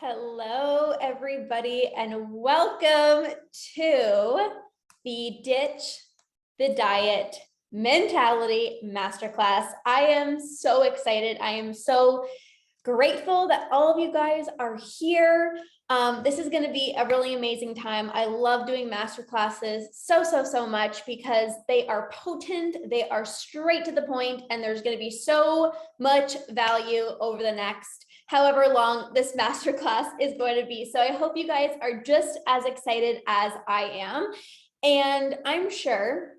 Hello, everybody, and welcome to the Ditch the Diet Mentality Masterclass. I am so excited. I am so grateful that all of you guys are here. This is going to be a really amazing time. I love doing masterclasses so much because they are potent, they are straight to the point, and there's going to be so much value over the next however long this masterclass is going to be. So I hope you guys are just as excited as I am. And I'm sure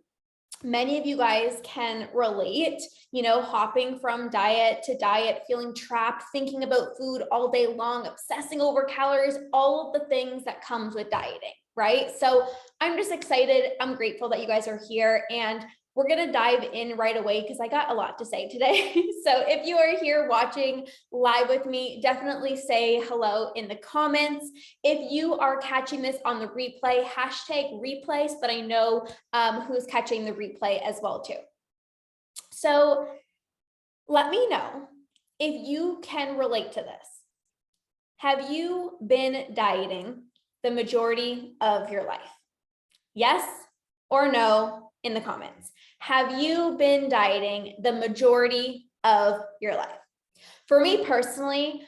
many of you guys can relate, hopping from diet to diet, feeling trapped, thinking about food all day long, obsessing over calories, all of the things that comes with dieting, right? So I'm just excited. I'm grateful that you guys are here, and we're going to dive in right away because I got a lot to say today. So if you are here watching live with me, definitely say hello in the comments. If you are catching this on the replay, hashtag replay, so that I know who's catching the replay as well too. So let me know if you can relate to this. Have you been dieting the majority of your life? Yes or no in the comments. Have you been dieting the majority of your life? For me personally,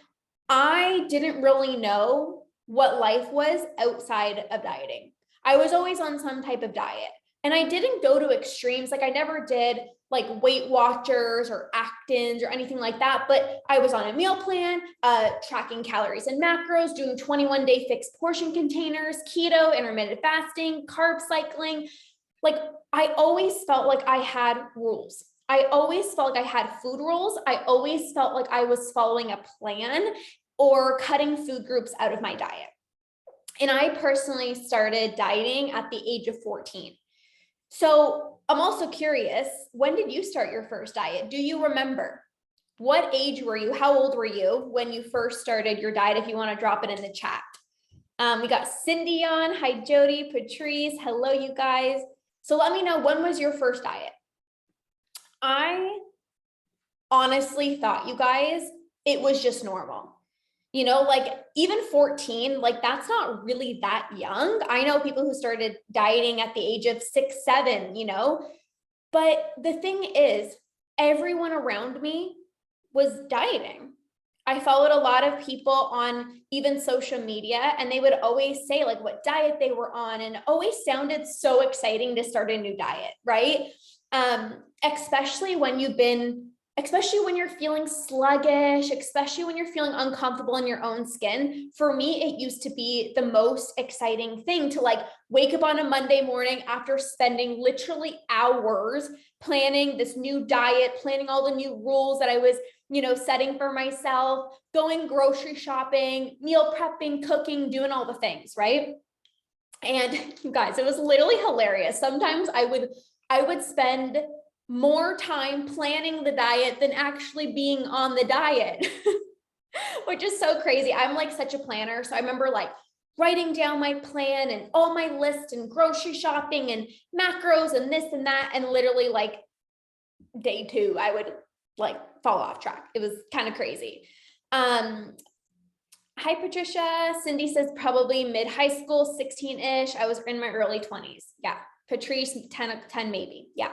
I didn't really know what life was outside of dieting. I was always on some type of diet, and I didn't go to extremes. Like I never did like Weight Watchers or Actins or anything like that, but I was on a meal plan, tracking calories and macros, doing 21-day fixed portion containers, keto, intermittent fasting, carb cycling. Like I always felt like I had rules. I always felt like I had food rules. I always felt like I was following a plan or cutting food groups out of my diet. And I personally started dieting at the age of 14. So I'm also curious, when did you start your first diet? Do you remember? What age were you? How old were you when you first started your diet? If you want to drop it in the chat. We got Cindy on. Hi, Jody, Patrice. Hello, you guys. So let me know, when was your first diet? I honestly thought, you guys, it was just normal. Like even 14, like that's not really that young. I know people who started dieting at the age of 6, 7, but the thing is, everyone around me was dieting. I followed a lot of people on even social media, and they would always say like what diet they were on, and it always sounded so exciting to start a new diet, right? Especially when you're feeling sluggish, especially when you're feeling uncomfortable in your own skin. For me, it used to be the most exciting thing to like wake up on a Monday morning after spending literally hours planning this new diet, planning all the new rules that I was, setting for myself, going grocery shopping, meal prepping, cooking, doing all the things, right? And you guys, it was literally hilarious. Sometimes I would spend more time planning the diet than actually being on the diet, which is so crazy. I'm like such a planner. So I remember like writing down my plan and all my lists and grocery shopping and macros and this and that. And literally like day 2, I would like fall off track. It was kind of crazy. Hi, Patricia. Cindy says probably mid-high school, 16-ish. I was in my early 20s. Yeah. Patrice, 10 maybe. Yeah.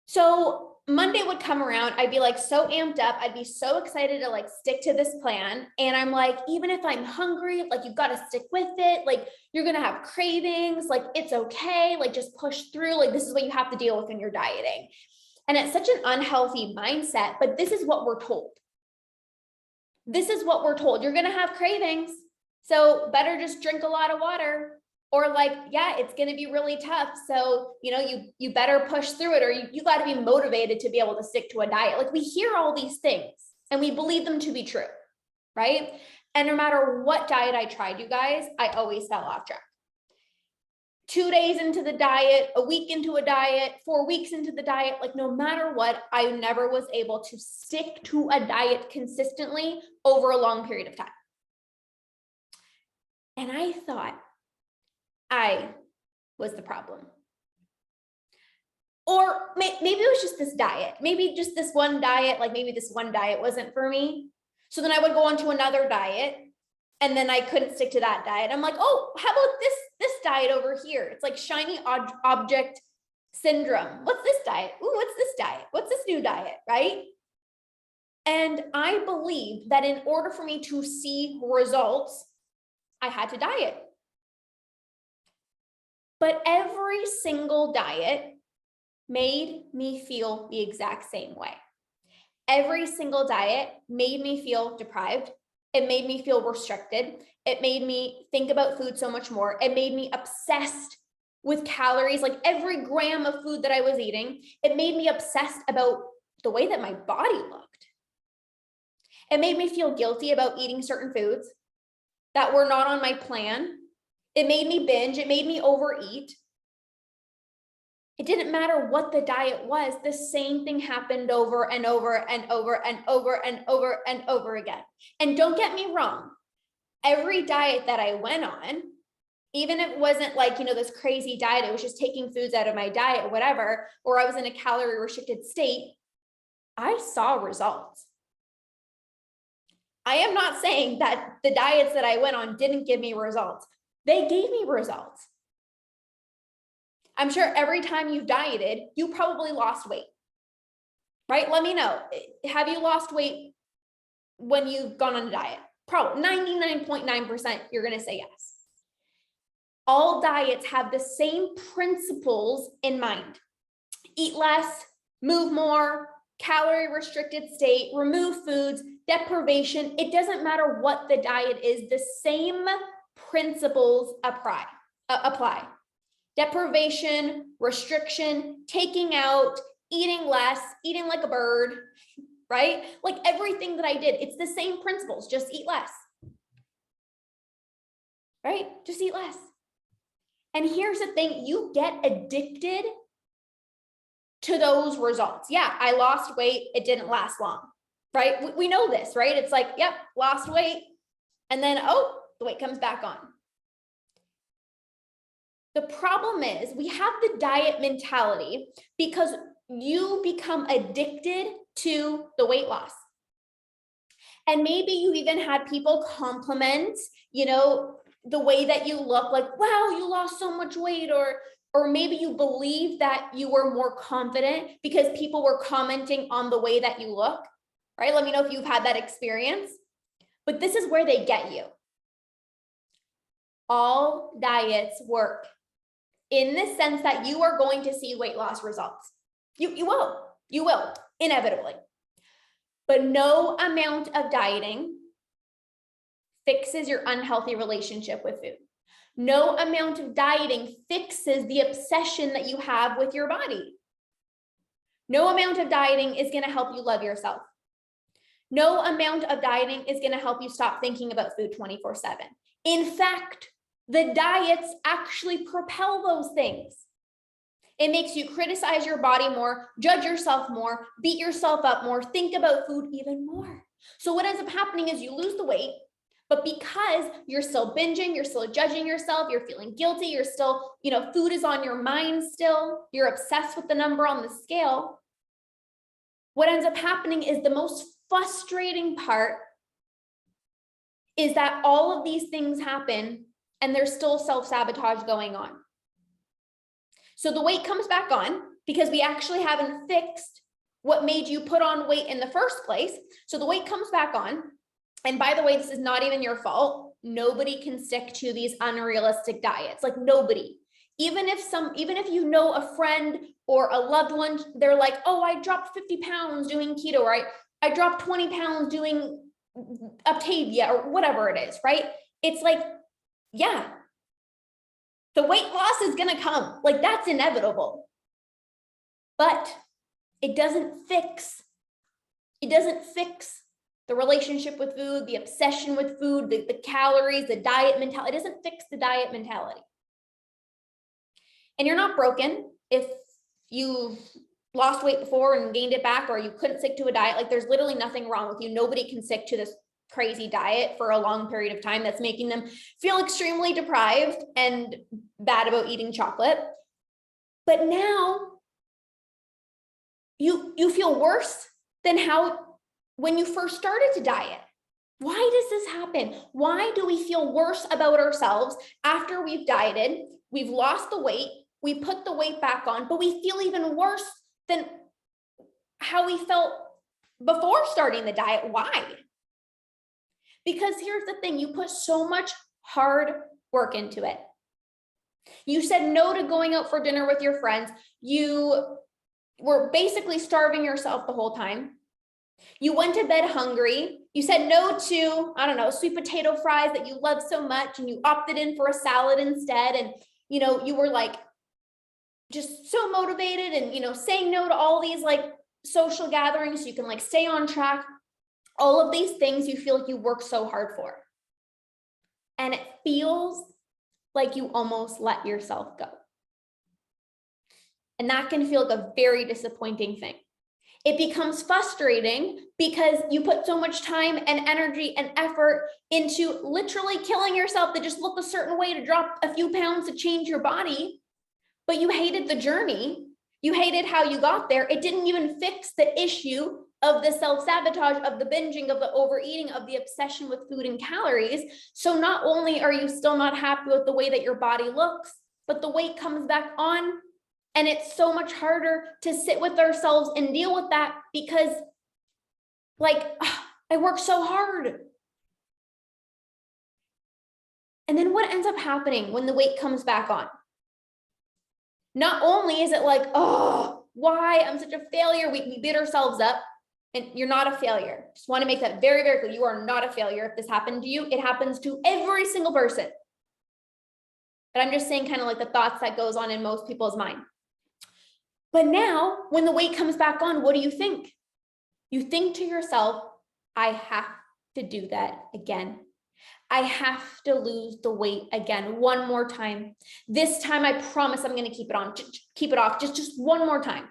So Monday would come around. I'd be like so amped up. I'd be so excited to like stick to this plan. And I'm like, even if I'm hungry, like you've got to stick with it. Like you're going to have cravings. Like it's okay. Like just push through. Like this is what you have to deal with when you're dieting. And it's such an unhealthy mindset, but this is what we're told. This is what we're told. You're going to have cravings. So better just drink a lot of water. Or like, yeah, it's going to be really tough. So, you better push through it, or you got to be motivated to be able to stick to a diet. Like we hear all these things and we believe them to be true, right? And no matter what diet I tried, you guys, I always fell off track. 2 days into the diet, a week into a diet, 4 weeks into the diet, like no matter what, I never was able to stick to a diet consistently over a long period of time. And I thought I was the problem. Or maybe it was just this diet. Maybe just this one diet, like maybe this one diet wasn't for me. So then I would go on to another diet, and then I couldn't stick to that diet. I'm like, oh, how about this diet over here? It's like shiny object syndrome. What's this diet? Ooh, what's this diet? What's this new diet, right? And I believe that in order for me to see results, I had to diet. But every single diet made me feel the exact same way. Every single diet made me feel deprived. It made me feel restricted. It made me think about food so much more. It made me obsessed with calories, like every gram of food that I was eating. It made me obsessed about the way that my body looked. It made me feel guilty about eating certain foods that were not on my plan. It made me binge. It made me overeat. It didn't matter what the diet was. The same thing happened over and over and over and over and over and over again. And don't get me wrong, every diet that I went on, even if it wasn't like, this crazy diet, it was just taking foods out of my diet or whatever, or I was in a calorie restricted state, I saw results. I am not saying that the diets that I went on didn't give me results. They gave me results. I'm sure every time you dieted, you probably lost weight, right? Let me know. Have you lost weight when you've gone on a diet? Probably 99.9%, you're going to say yes. All diets have the same principles in mind. Eat less, move more, calorie restricted state, remove foods, deprivation. It doesn't matter what the diet is, the same principles apply. Deprivation, restriction, taking out, eating less, eating like a bird, right? Like everything that I did, it's the same principles, just eat less, right? Just eat less. And here's the thing, you get addicted to those results. Yeah, I lost weight, it didn't last long, right? We know this, right? It's like, yep, lost weight, and then, oh, the weight comes back on. The problem is we have the diet mentality because you become addicted to the weight loss. And maybe you even had people compliment, the way that you look, like, wow, you lost so much weight, or maybe you believe that you were more confident because people were commenting on the way that you look, right? Let me know if you've had that experience. But this is where they get you. All diets work in the sense that you are going to see weight loss results. You will, inevitably. But no amount of dieting fixes your unhealthy relationship with food. No amount of dieting fixes the obsession that you have with your body. No amount of dieting is going to help you love yourself. No amount of dieting is going to help you stop thinking about food 24/7. In fact, the diets actually propel those things. It makes you criticize your body more, judge yourself more, beat yourself up more, think about food even more. So what ends up happening is you lose the weight, but because you're still binging, you're still judging yourself, you're feeling guilty, you're still, food is on your mind still, you're obsessed with the number on the scale. What ends up happening is the most frustrating part is that all of these things happen and there's still self-sabotage going on. So the weight comes back on because we actually haven't fixed what made you put on weight in the first place. So the weight comes back on. And by the way, this is not even your fault. Nobody can stick to these unrealistic diets. Like nobody. Even if a friend or a loved one, they're like, oh, I dropped 50 pounds doing keto, right? I dropped 20 pounds doing Optavia or whatever it is, right? It's like, yeah, the weight loss is going to come. Like that's inevitable. But it doesn't fix the relationship with food, the obsession with food, the calories, the diet mentality. It doesn't fix the diet mentality. And you're not broken if you've lost weight before and gained it back, or you couldn't stick to a diet. Like there's literally nothing wrong with you. Nobody can stick to this crazy diet for a long period of time that's making them feel extremely deprived and bad about eating chocolate. But now you feel worse than when you first started to diet. Why does this happen? Why do we feel worse about ourselves after we've dieted, we've lost the weight, we put the weight back on, but we feel even worse than how we felt before starting the diet? Why? Because here's the thing, you put so much hard work into it. You said no to going out for dinner with your friends. You were basically starving yourself the whole time. You went to bed hungry. You said no to, I don't know, sweet potato fries that you love so much, and you opted in for a salad instead. And, you were like just so motivated and, saying no to all these like social gatherings so you can like stay on track. All of these things you feel like you work so hard for. And it feels like you almost let yourself go. And that can feel like a very disappointing thing. It becomes frustrating because you put so much time and energy and effort into literally killing yourself to just look a certain way, to drop a few pounds, to change your body, but you hated the journey. You hated how you got there. It didn't even fix the issue of the self-sabotage, of the binging, of the overeating, of the obsession with food and calories. So not only are you still not happy with the way that your body looks, but the weight comes back on. And it's so much harder to sit with ourselves and deal with that because I work so hard. And then what ends up happening when the weight comes back on? Not only is it like, oh, why I'm such a failure. We beat ourselves up, and you're not a failure. Just want to make that very, very clear. You are not a failure. If this happened to you, it happens to every single person. But I'm just saying kind of like the thoughts that goes on in most people's mind. But now when the weight comes back on, what do you think? You think to yourself, I have to do that again. I have to lose the weight again one more time. This time I promise I'm going to keep it on, keep it off just one more time.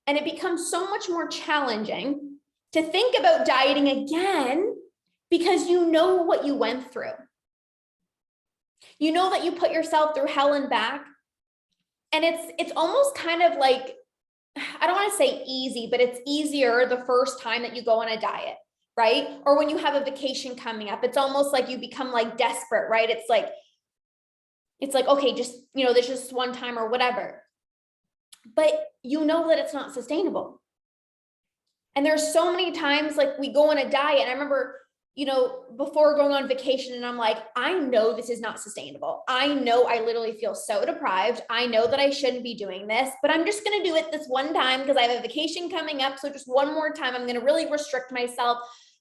And it becomes so much more challenging to think about dieting again because you know what you went through. You know that you put yourself through hell and back. And it's almost kind of like, I don't want to say easy, but it's easier the first time that you go on a diet, right? Or when you have a vacation coming up, it's almost like you become like desperate, right? It's like, okay, just, there's just one time or whatever. But you know that it's not sustainable. And there's so many times like we go on a diet, and I remember, before going on vacation, and I'm like, I know this is not sustainable. I know I literally feel so deprived. I know that I shouldn't be doing this, but I'm just going to do it this one time because I have a vacation coming up. So just one more time, I'm going to really restrict myself.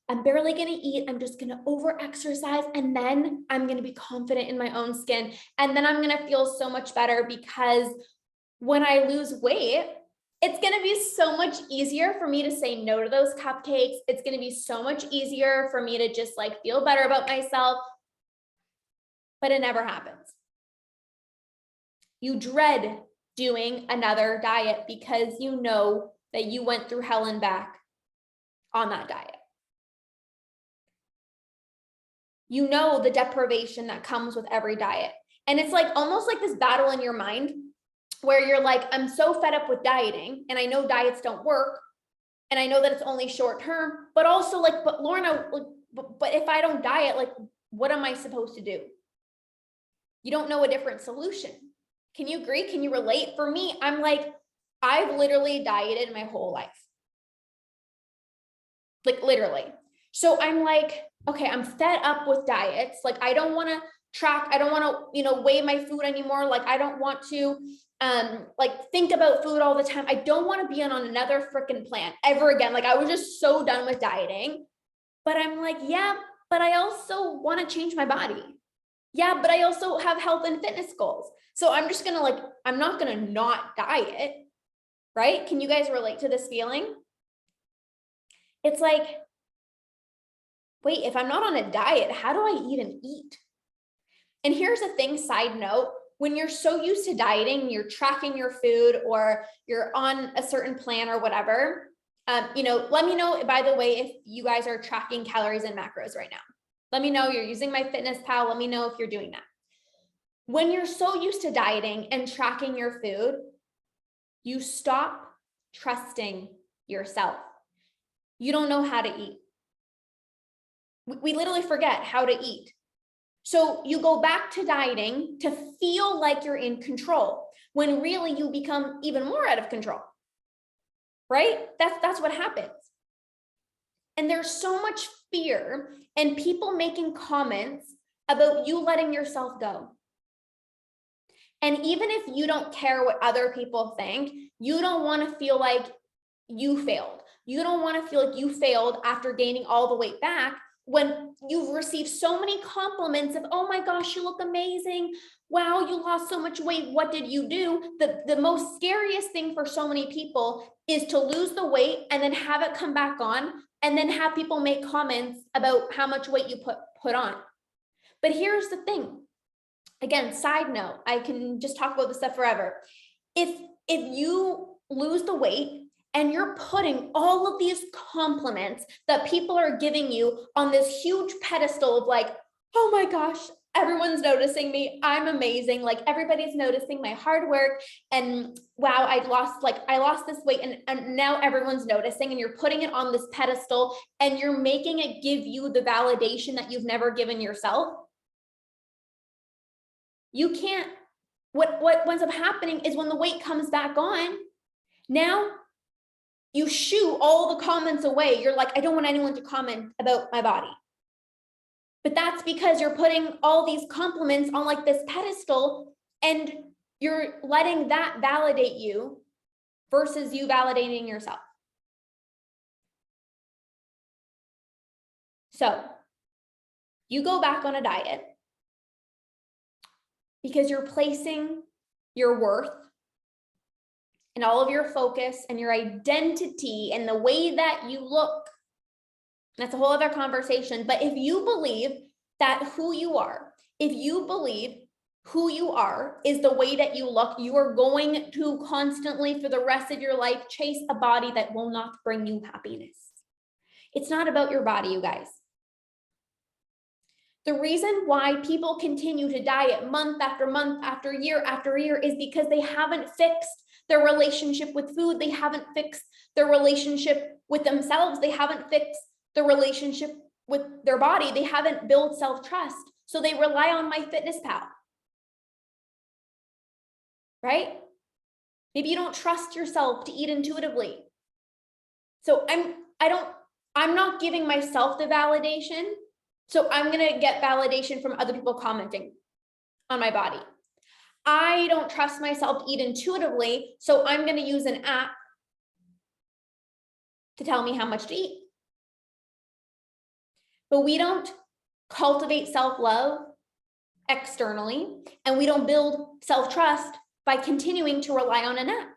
I'm barely going to eat. I'm just going to over exercise. And then I'm going to be confident in my own skin. And then I'm going to feel so much better because when I lose weight, it's going to be so much easier for me to say no to those cupcakes. It's going to be so much easier for me to just like feel better about myself. But it never happens. You dread doing another diet because you know that you went through hell and back on that diet. You know the deprivation that comes with every diet. And it's like almost like this battle in your mind where you're like, I'm so fed up with dieting, and I know diets don't work, and I know that it's only short term, but also like, but Lorna, but if I don't diet, like, what am I supposed to do? You don't know a different solution. Can you agree? Can you relate? For me, I'm like, I've literally dieted my whole life. Like literally. So I'm like, okay, I'm fed up with diets. Like, I don't want to track. I don't want to, weigh my food anymore. Like, I don't want to think about food all the time. I don't want to be on another freaking plan ever again. Like, I was just so done with dieting. But I'm like, yeah, but I also want to change my body. Yeah, but I also have health and fitness goals. So I'm just gonna I'm not gonna not diet, right? Can you guys relate to this feeling? It's like, wait, if I'm not on a diet, how do I even eat? And here's the thing, side note, when you're so used to dieting, you're tracking your food or you're on a certain plan or whatever, let me know, by the way, if you guys are tracking calories and macros right now. Let me know you're using MyFitnessPal. Let me know if you're doing that. When you're so used to dieting and tracking your food, you stop trusting yourself. You don't know how to eat. We literally forget how to eat. So you go back to dieting to feel like you're in control, when really you become even more out of control, right? That's what happens. And there's so much fear and people making comments about you letting yourself go. And even if you don't care what other people think, you don't want to feel like you failed. You don't want to feel like you failed after gaining all the weight back, when you've received so many compliments of, oh my gosh, you look amazing. Wow, you lost so much weight. What did you do? The most scariest thing for so many people is to lose the weight and then have it come back on, and then have people make comments about how much weight you put on. But here's the thing. Again, side note, I can just talk about this stuff forever. If you lose the weight and you're putting all of these compliments that people are giving you on this huge pedestal of like, oh my gosh, everyone's noticing me, I'm amazing, like everybody's noticing my hard work, and wow, I lost this weight, and now everyone's noticing, and you're putting it on this pedestal and you're making it give you the validation that you've never given yourself. You can't, what ends up happening is when the weight comes back on, now you shoo all the comments away. You're like, I don't want anyone to comment about my body. But that's because you're putting all these compliments on like this pedestal, and you're letting that validate you versus you validating yourself. So you go back on a diet because you're placing your worth and all of your focus and your identity and the way that you look. That's a whole other conversation. But if you believe that who you are, if you believe who you are is the way that you look, you are going to constantly for the rest of your life chase a body that will not bring you happiness. It's not about your body, you guys. The reason why people continue to diet month after year is because they haven't fixed their relationship with food. They haven't fixed their relationship with themselves. They haven't fixed the relationship with their body. They haven't built self-trust. So they rely on MyFitnessPal, right? Maybe you don't trust yourself to eat intuitively. So I'm not giving myself the validation. So I'm going to get validation from other people commenting on my body. I don't trust myself to eat intuitively, so I'm going to use an app to tell me how much to eat. But we don't cultivate self-love externally, and we don't build self-trust by continuing to rely on an app.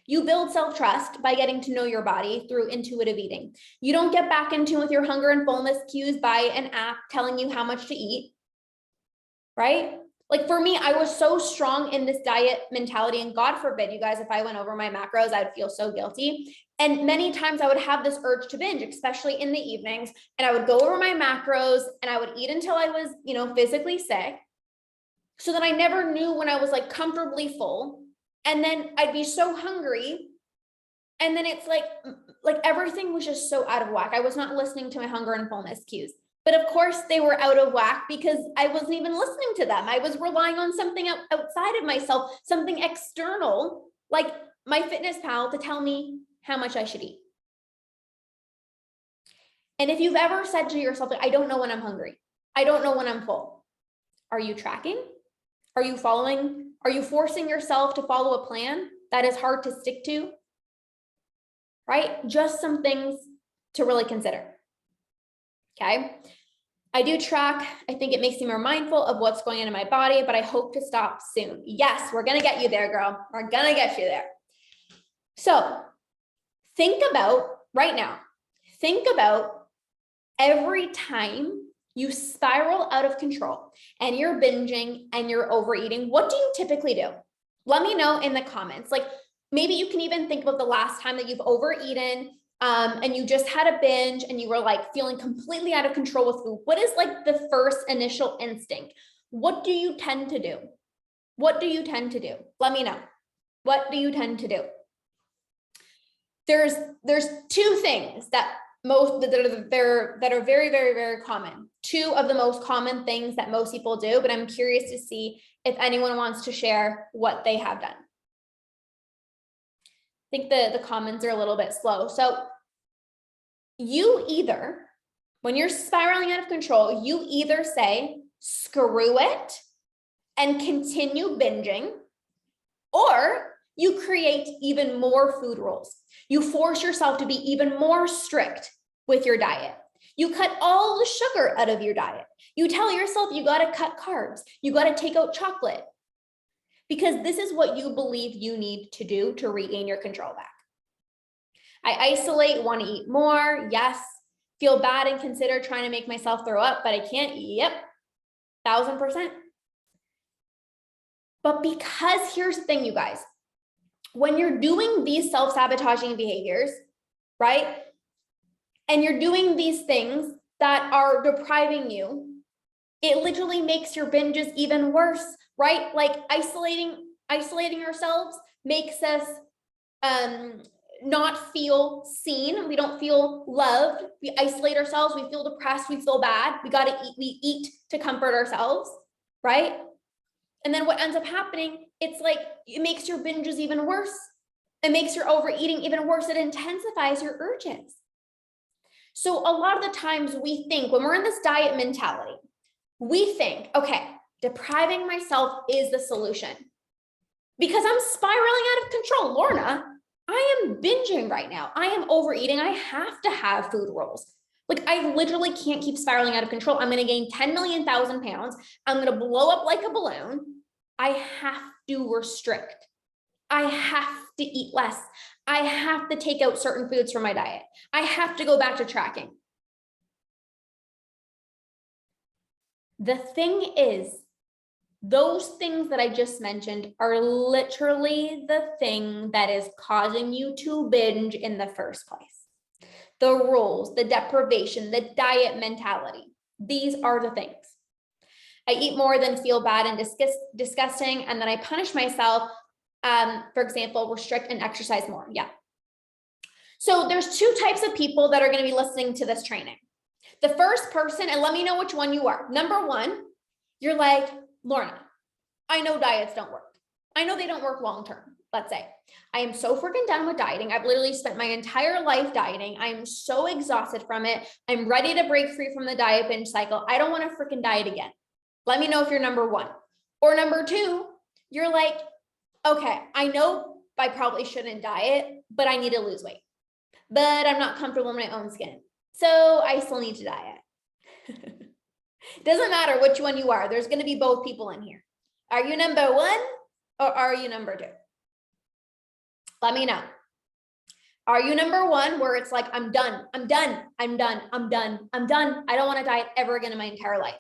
You build self-trust by getting to know your body through intuitive eating. You don't get back in tune with your hunger and fullness cues by an app telling you how much to eat, right? Like for me, I was so strong in this diet mentality, and God forbid, you guys, if I went over my macros, I'd feel so guilty. And many times I would have this urge to binge, especially in the evenings, and I would go over my macros and I would eat until I was, physically sick. So that I never knew when I was like comfortably full. And then I'd be so hungry. And then it's like everything was just so out of whack. I was not listening to my hunger and fullness cues. But of course they were out of whack because I wasn't even listening to them. I was relying on something outside of myself, something external, like MyFitnessPal, to tell me how much I should eat. And if you've ever said to yourself, I don't know when I'm hungry, I don't know when I'm full. Are you tracking? Are you following? Are you forcing yourself to follow a plan that is hard to stick to? Right? Just some things to really consider. Okay. I do track. I think it makes me more mindful of what's going on in my body, but I hope to stop soon. Yes, we're going to get you there, girl. We're going to get you there. So think about right now, think about every time you spiral out of control and you're binging and you're overeating, what do you typically do? Let me know in the comments. Like maybe you can even think about the last time that you've overeaten and you just had a binge and you were like feeling completely out of control with food. What is like the first initial instinct? What do you tend to do? What do you tend to do? Let me know. What do you tend to do? There's two things that that are very, very, very common. Two of the most common things that most people do, but I'm curious to see if anyone wants to share what they have done. I think the comments are a little bit slow. So you either, when you're spiraling out of control, you either say, screw it and continue binging, or you create even more food rules. You force yourself to be even more strict with your diet. You cut all the sugar out of your diet. You tell yourself you got to cut carbs. You got to take out chocolate, because this is what you believe you need to do to regain your control back. I isolate, want to eat more. Yes. Feel bad and consider trying to make myself throw up, but I can't. Yep. 1000%. But because here's the thing, you guys, when you're doing these self-sabotaging behaviors, right? And you're doing these things that are depriving you, it literally makes your binges even worse, right? Like isolating ourselves makes us not feel seen. We don't feel loved. We isolate ourselves. We feel depressed. We feel bad. We got to eat. We eat to comfort ourselves, right? And then what ends up happening, it's like, it makes your binges even worse. It makes your overeating even worse. It intensifies your urges. So a lot of the times we think, when we're in this diet mentality, we think, okay, depriving myself is the solution because I'm spiraling out of control. Lorna, I am binging right now. I am overeating. I have to have food rules. Like, I literally can't keep spiraling out of control. I'm going to gain 10 million thousand pounds. I'm going to blow up like a balloon. I have to restrict. I have to eat less. I have to take out certain foods from my diet. I have to go back to tracking. The thing is, those things that I just mentioned are literally the thing that is causing you to binge in the first place. The rules, the deprivation, the diet mentality. These are the things. I eat more than feel bad and disgusting, and then I punish myself. For example, restrict and exercise more. Yeah. So there's two types of people that are going to be listening to this training. The first person, and let me know which one you are. Number one, you're like, Lorna, I know diets don't work. I know they don't work long-term. Let's say I am so freaking done with dieting. I've literally spent my entire life dieting. I'm so exhausted from it. I'm ready to break free from the diet binge cycle. I don't want to freaking diet again. Let me know if you're number one. Or number two, you're like, okay, I know I probably shouldn't diet, but I need to lose weight. But I'm not comfortable in my own skin. So I still need to diet. Doesn't matter which one you are. There's going to be both people in here. Are you number one or are you number two? Let me know. Are you number one where it's like, I'm done. I don't want to diet ever again in my entire life.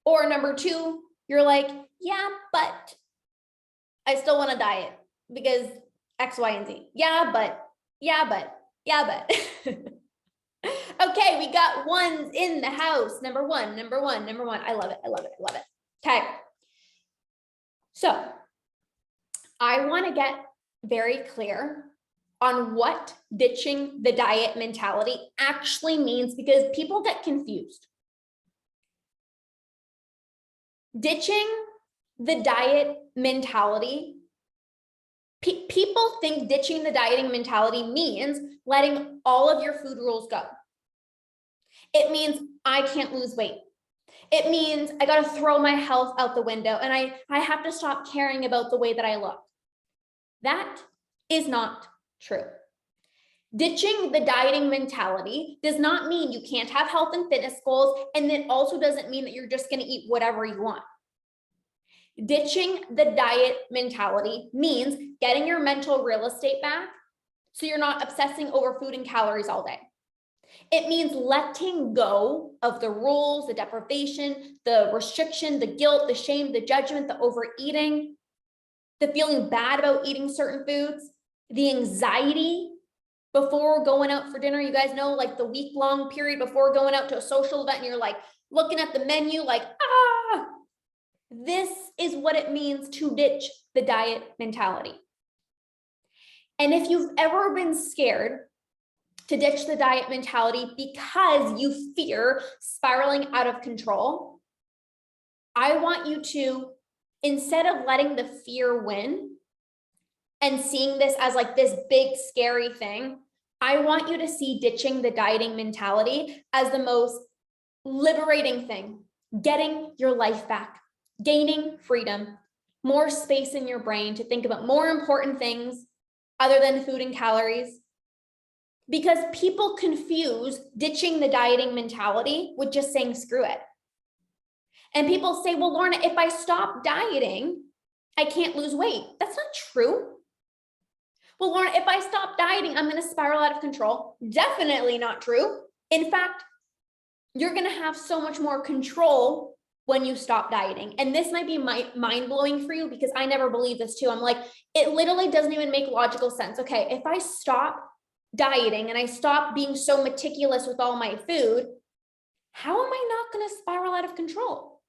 Or number two, you're like, yeah, but I still want to diet because X, Y, and Z. Yeah, but. Okay, we got ones in the house. Number one. I love it. Okay. So I want to get very clear on what ditching the diet mentality actually means, because people get confused. Ditching the diet mentality, people think ditching the dieting mentality means letting all of your food rules go. It means I can't lose weight. It means I got to throw my health out the window and I have to stop caring about the way that I look. That is not true. Ditching the dieting mentality does not mean you can't have health and fitness goals, and it also doesn't mean that you're just going to eat whatever you want. Ditching the diet mentality means getting your mental real estate back so you're not obsessing over food and calories all day. It means letting go of the rules, the deprivation, the restriction, the guilt, the shame, the judgment, the overeating, the feeling bad about eating certain foods, the anxiety before going out for dinner. You guys know, like the week-long period before going out to a social event and you're like looking at the menu like, ah. This is what it means to ditch the diet mentality. And if you've ever been scared to ditch the diet mentality because you fear spiraling out of control, I want you to, instead of letting the fear win and seeing this as like this big scary thing, I want you to see ditching the dieting mentality as the most liberating thing, getting your life back, gaining freedom, more space in your brain to think about more important things other than food and calories. Because people confuse ditching the dieting mentality with just saying screw it. And people say, well, Lorna, if I stop dieting, I can't lose weight. That's not true. Well, Lorna, if I stop dieting, I'm going to spiral out of control. Definitely not true. In fact, you're going to have so much more control when you stop dieting. And this might be mind-blowing for you because I never believed this too. I'm like, it literally doesn't even make logical sense. Okay, if I stop dieting and I stop being so meticulous with all my food, how am I not going to spiral out of control?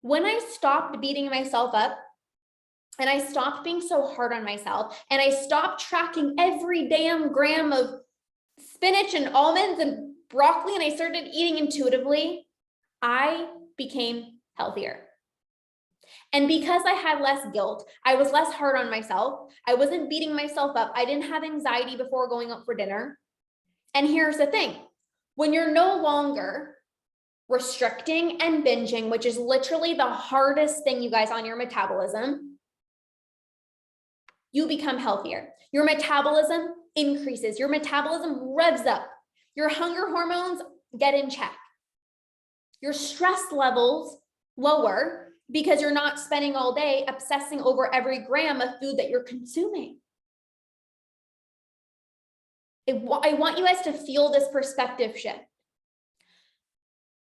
When I stopped beating myself up and I stopped being so hard on myself and I stopped tracking every damn gram of spinach and almonds and broccoli and I started eating intuitively, I became healthier. And because I had less guilt, I was less hard on myself. I wasn't beating myself up. I didn't have anxiety before going out for dinner. And here's the thing, when you're no longer restricting and binging, which is literally the hardest thing, you guys, on your metabolism, you become healthier. Your metabolism increases. Your metabolism revs up. Your hunger hormones get in check. Your stress levels lower because you're not spending all day obsessing over every gram of food that you're consuming. I want you guys to feel this perspective shift.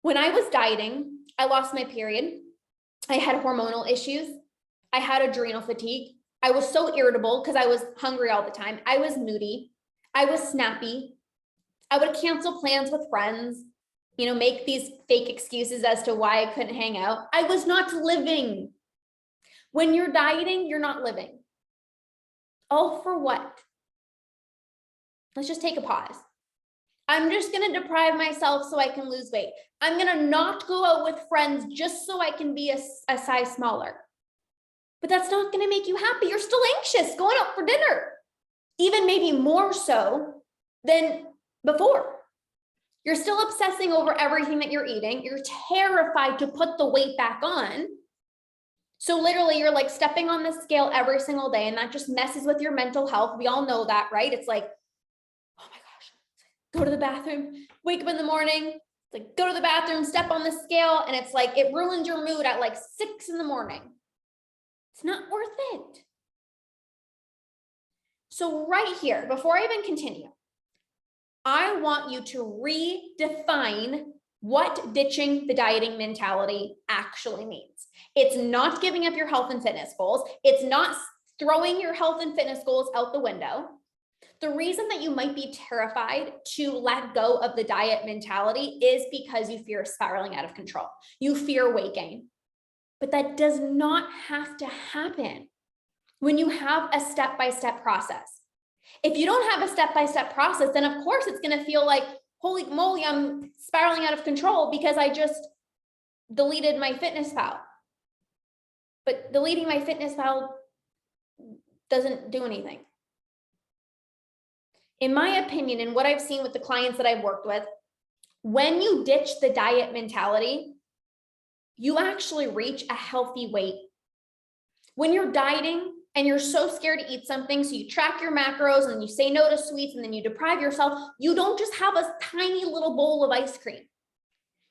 When I was dieting, I lost my period. I had hormonal issues. I had adrenal fatigue. I was so irritable because I was hungry all the time. I was moody. I was snappy. I would cancel plans with friends, make these fake excuses as to why I couldn't hang out. I was not living. When you're dieting, you're not living. All for what? Let's just take a pause. I'm just going to deprive myself so I can lose weight. I'm going to not go out with friends just so I can be a size smaller. But that's not going to make you happy. You're still anxious going out for dinner, even maybe more so than before. You're still obsessing over everything that you're eating. You're terrified to put the weight back on. So literally you're like stepping on the scale every single day, and that just messes with your mental health. We all know that, right? It's like, oh my gosh, go to the bathroom, wake up in the morning, like go to the bathroom, step on the scale. And it's like, it ruins your mood at like 6 a.m. It's not worth it. So right here, before I even continue, I want you to redefine what ditching the dieting mentality actually means. It's not giving up your health and fitness goals. It's not throwing your health and fitness goals out the window. The reason that you might be terrified to let go of the diet mentality is because you fear spiraling out of control. You fear weight gain. But that does not have to happen when you have a step-by-step process. If you don't have a step-by-step process, then of course it's going to feel like, holy moly, I'm spiraling out of control because I just deleted my FitnessPal. But deleting my FitnessPal doesn't do anything. In my opinion, and what I've seen with the clients that I've worked with, when you ditch the diet mentality, you actually reach a healthy weight. When you're dieting and you're so scared to eat something, so you track your macros and you say no to sweets and then you deprive yourself, you don't just have a tiny little bowl of ice cream.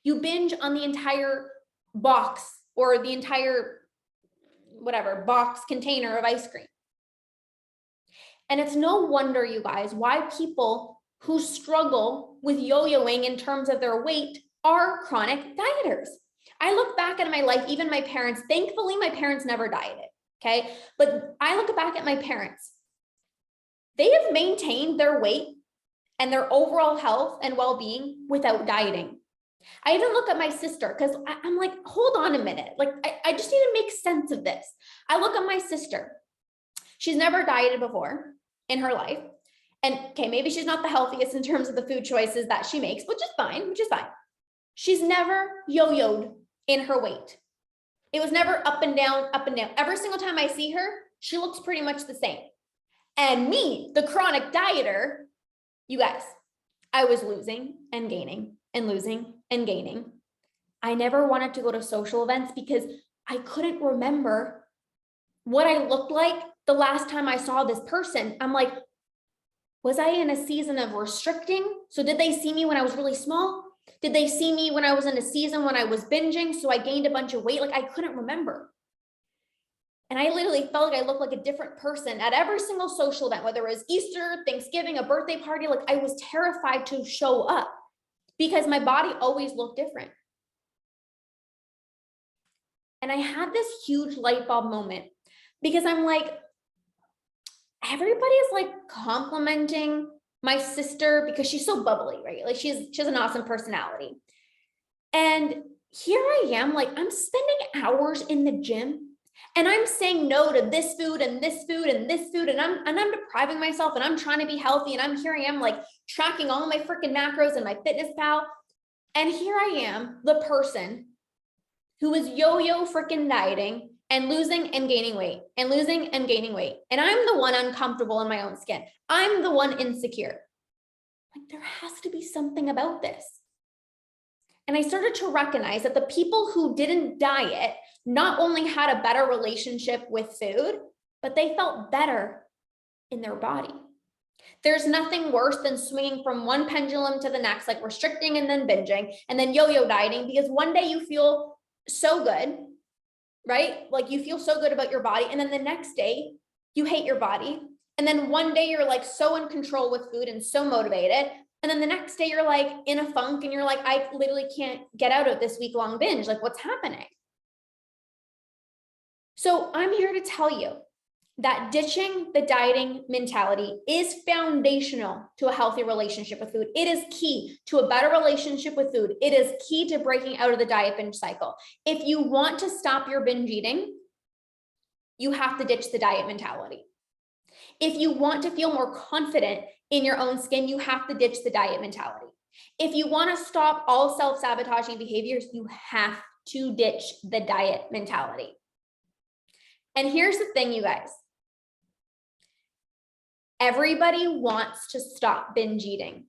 You binge on the entire box or the entire box container of ice cream. And it's no wonder, you guys, why people who struggle with yo-yoing in terms of their weight are chronic dieters. I look back at my life, even my parents, thankfully my parents never dieted, okay? But I look back at my parents. They have maintained their weight and their overall health and well-being without dieting. I even look at my sister because I'm like, hold on a minute. Like, I just need to make sense of this. I look at my sister. She's never dieted before in her life. And okay, maybe she's not the healthiest in terms of the food choices that she makes, which is fine, She's never yo-yoed in her weight. It was never up and down, up and down. Every single time I see her, she looks pretty much the same. And me, the chronic dieter, you guys, I was losing and gaining and losing and gaining. I never wanted to go to social events because I couldn't remember what I looked like the last time I saw this person. I'm like, was I in a season of restricting? So did they see me when I was really small? Did they see me when I was in a season when I was binging? So I gained a bunch of weight. Like I couldn't remember. And I literally felt like I looked like a different person at every single social event, whether it was Easter, Thanksgiving, a birthday party. Like I was terrified to show up because my body always looked different. And I had this huge light bulb moment because I'm like, everybody's like complimenting my sister because she's so bubbly, right? Like she has an awesome personality. And here I am, like I'm spending hours in the gym and I'm saying no to this food and this food and this food. And I'm depriving myself and I'm trying to be healthy. And here I am like tracking all my freaking macros and my fitness pal. And here I am, the person who is yo-yo freaking dieting and losing and gaining weight and losing and gaining weight. And I'm the one uncomfortable in my own skin. I'm the one insecure. Like there has to be something about this. And I started to recognize that the people who didn't diet not only had a better relationship with food, but they felt better in their body. There's nothing worse than swinging from one pendulum to the next, like restricting and then binging and then yo-yo dieting, because one day you feel so good, right? Like you feel so good about your body. And then the next day you hate your body. And then one day you're like so in control with food and so motivated. And then the next day you're like in a funk and you're like, I literally can't get out of this week-long binge. Like what's happening? So I'm here to tell you that ditching the dieting mentality is foundational to a healthy relationship with food. It is key to a better relationship with food. It is key to breaking out of the diet binge cycle. If you want to stop your binge eating, you have to ditch the diet mentality. If you want to feel more confident in your own skin, you have to ditch the diet mentality. If you want to stop all self-sabotaging behaviors, you have to ditch the diet mentality. And here's the thing, you guys. Everybody wants to stop binge eating,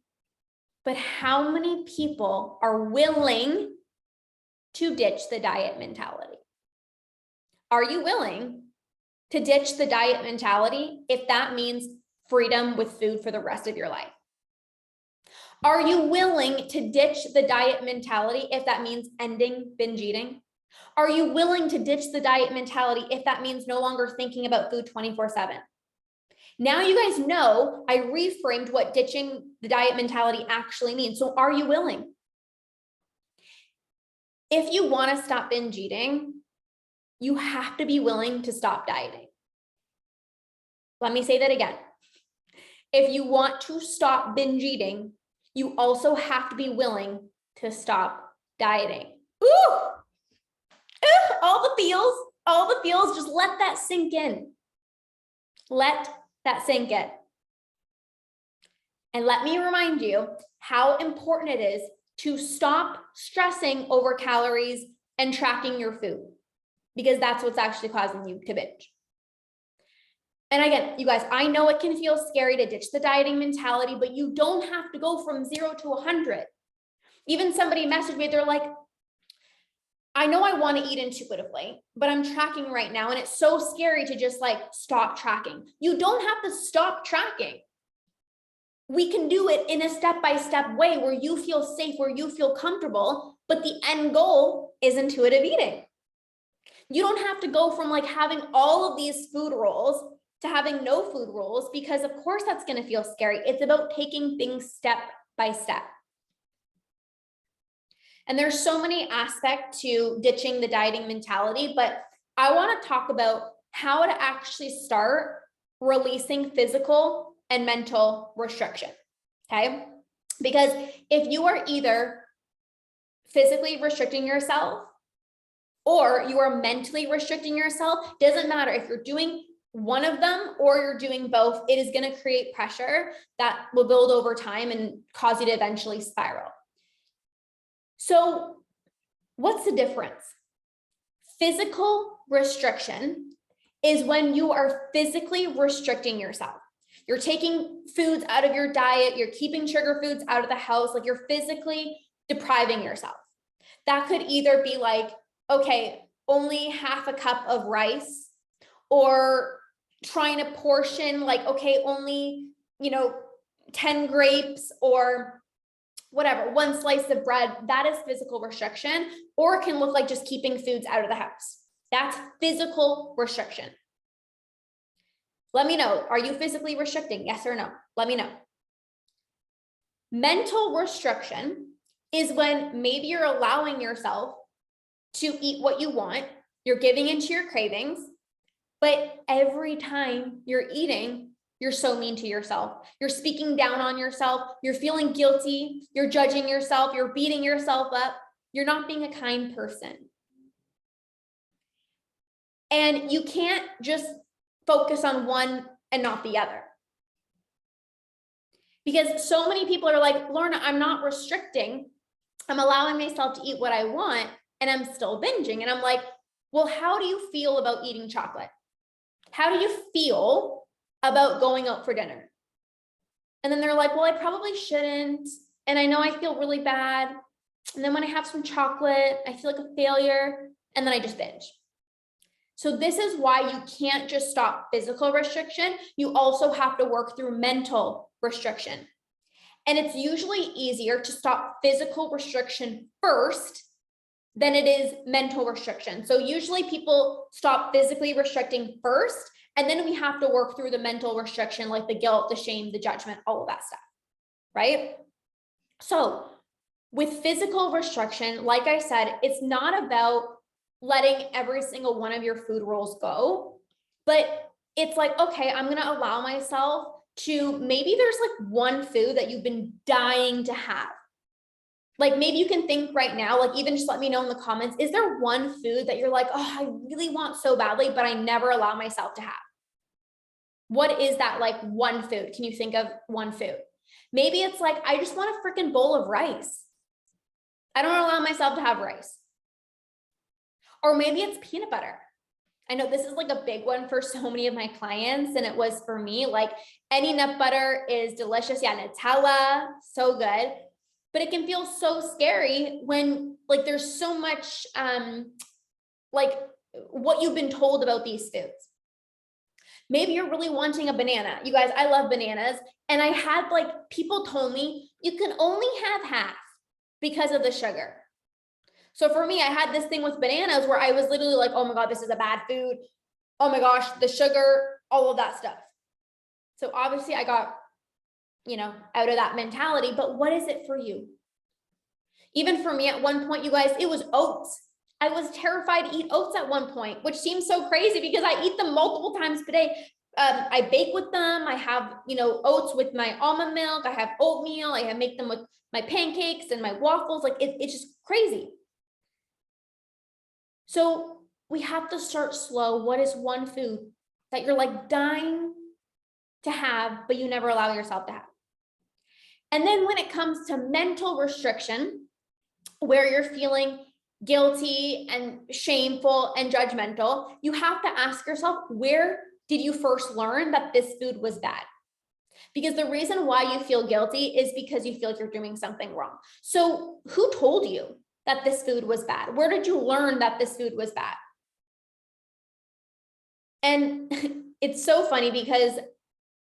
but how many people are willing to ditch the diet mentality? Are you willing to ditch the diet mentality if that means freedom with food for the rest of your life? Are you willing to ditch the diet mentality if that means ending binge eating? Are you willing to ditch the diet mentality if that means no longer thinking about food 24/7? Now you guys know I reframed what ditching the diet mentality actually means. So are you willing? If you want to stop binge eating, you have to be willing to stop dieting. Let me say that again. If you want to stop binge eating, you also have to be willing to stop dieting. Ooh! All the feels, just let that sink in. Let that sink in. And let me remind you how important it is to stop stressing over calories and tracking your food, because that's what's actually causing you to binge. And again, you guys, I know it can feel scary to ditch the dieting mentality, but you don't have to go from 0 to 100. Even somebody messaged me, they're like, I know I want to eat intuitively, but I'm tracking right now. And it's so scary to just like stop tracking. You don't have to stop tracking. We can do it in a step-by-step way where you feel safe, where you feel comfortable, but the end goal is intuitive eating. You don't have to go from like having all of these food rules to having no food rules, because of course that's going to feel scary. It's about taking things step by step. And there's so many aspects to ditching the dieting mentality, but I want to talk about how to actually start releasing physical and mental restriction, okay? Because if you are either physically restricting yourself or you are mentally restricting yourself, doesn't matter if you're doing one of them or you're doing both, it is going to create pressure that will build over time and cause you to eventually spiral. So what's the difference? Physical restriction is when you are physically restricting yourself. You're taking foods out of your diet, you're keeping sugar foods out of the house, like you're physically depriving yourself. That could either be like, okay, only half a cup of rice, or trying to portion like, okay, only, 10 grapes or whatever, one slice of bread. That is physical restriction, or it can look like just keeping foods out of the house. That's physical restriction. Let me know, are you physically restricting? Yes or no? Let me know. Mental restriction is when maybe you're allowing yourself to eat what you want, you're giving into your cravings, but every time you're eating, you're so mean to yourself. You're speaking down on yourself. You're feeling guilty. You're judging yourself. You're beating yourself up. You're not being a kind person. And you can't just focus on one and not the other. Because so many people are like, Lorna, I'm not restricting. I'm allowing myself to eat what I want, and I'm still binging. And I'm like, well, how do you feel about eating chocolate? How do you feel about going out for dinner? And then they're like, well, I probably shouldn't. And I know I feel really bad. And then when I have some chocolate, I feel like a failure. And then I just binge. So this is why you can't just stop physical restriction. You also have to work through mental restriction. And it's usually easier to stop physical restriction first than it is mental restriction. So usually people stop physically restricting first, and then we have to work through the mental restriction, like the guilt, the shame, the judgment, all of that stuff, right? So with physical restriction, like I said, it's not about letting every single one of your food rules go, but it's like, okay, I'm going to allow myself to, maybe there's like one food that you've been dying to have. Like maybe you can think right now, like even just let me know in the comments, is there one food that you're like, oh, I really want so badly, but I never allow myself to have? What is that like one food? Can you think of one food? Maybe it's like, I just want a freaking bowl of rice. I don't allow myself to have rice. Or maybe it's peanut butter. I know this is like a big one for so many of my clients, and it was for me. Like any nut butter is delicious. Yeah, Nutella, so good. But it can feel so scary when like there's so much like what you've been told about these foods. Maybe you're really wanting a banana. You guys, I love bananas. And I had like, people told me you can only have half because of the sugar. So for me, I had this thing with bananas where I was literally like, oh my God, this is a bad food. Oh my gosh, the sugar, all of that stuff. So obviously I got, out of that mentality, but what is it for you? Even for me at one point, you guys, it was oats. I was terrified to eat oats at one point, which seems so crazy because I eat them multiple times per day. I bake with them. I have, oats with my almond milk. I have oatmeal. I make them with my pancakes and my waffles. Like it's just crazy. So we have to start slow. What is one food that you're like dying to have, but you never allow yourself to have? And then when it comes to mental restriction, where you're feeling guilty and shameful and judgmental, you have to ask yourself, where did you first learn that this food was bad? Because the reason why you feel guilty is because you feel like you're doing something wrong. So who told you that this food was bad? Where did you learn that this food was bad? And it's so funny because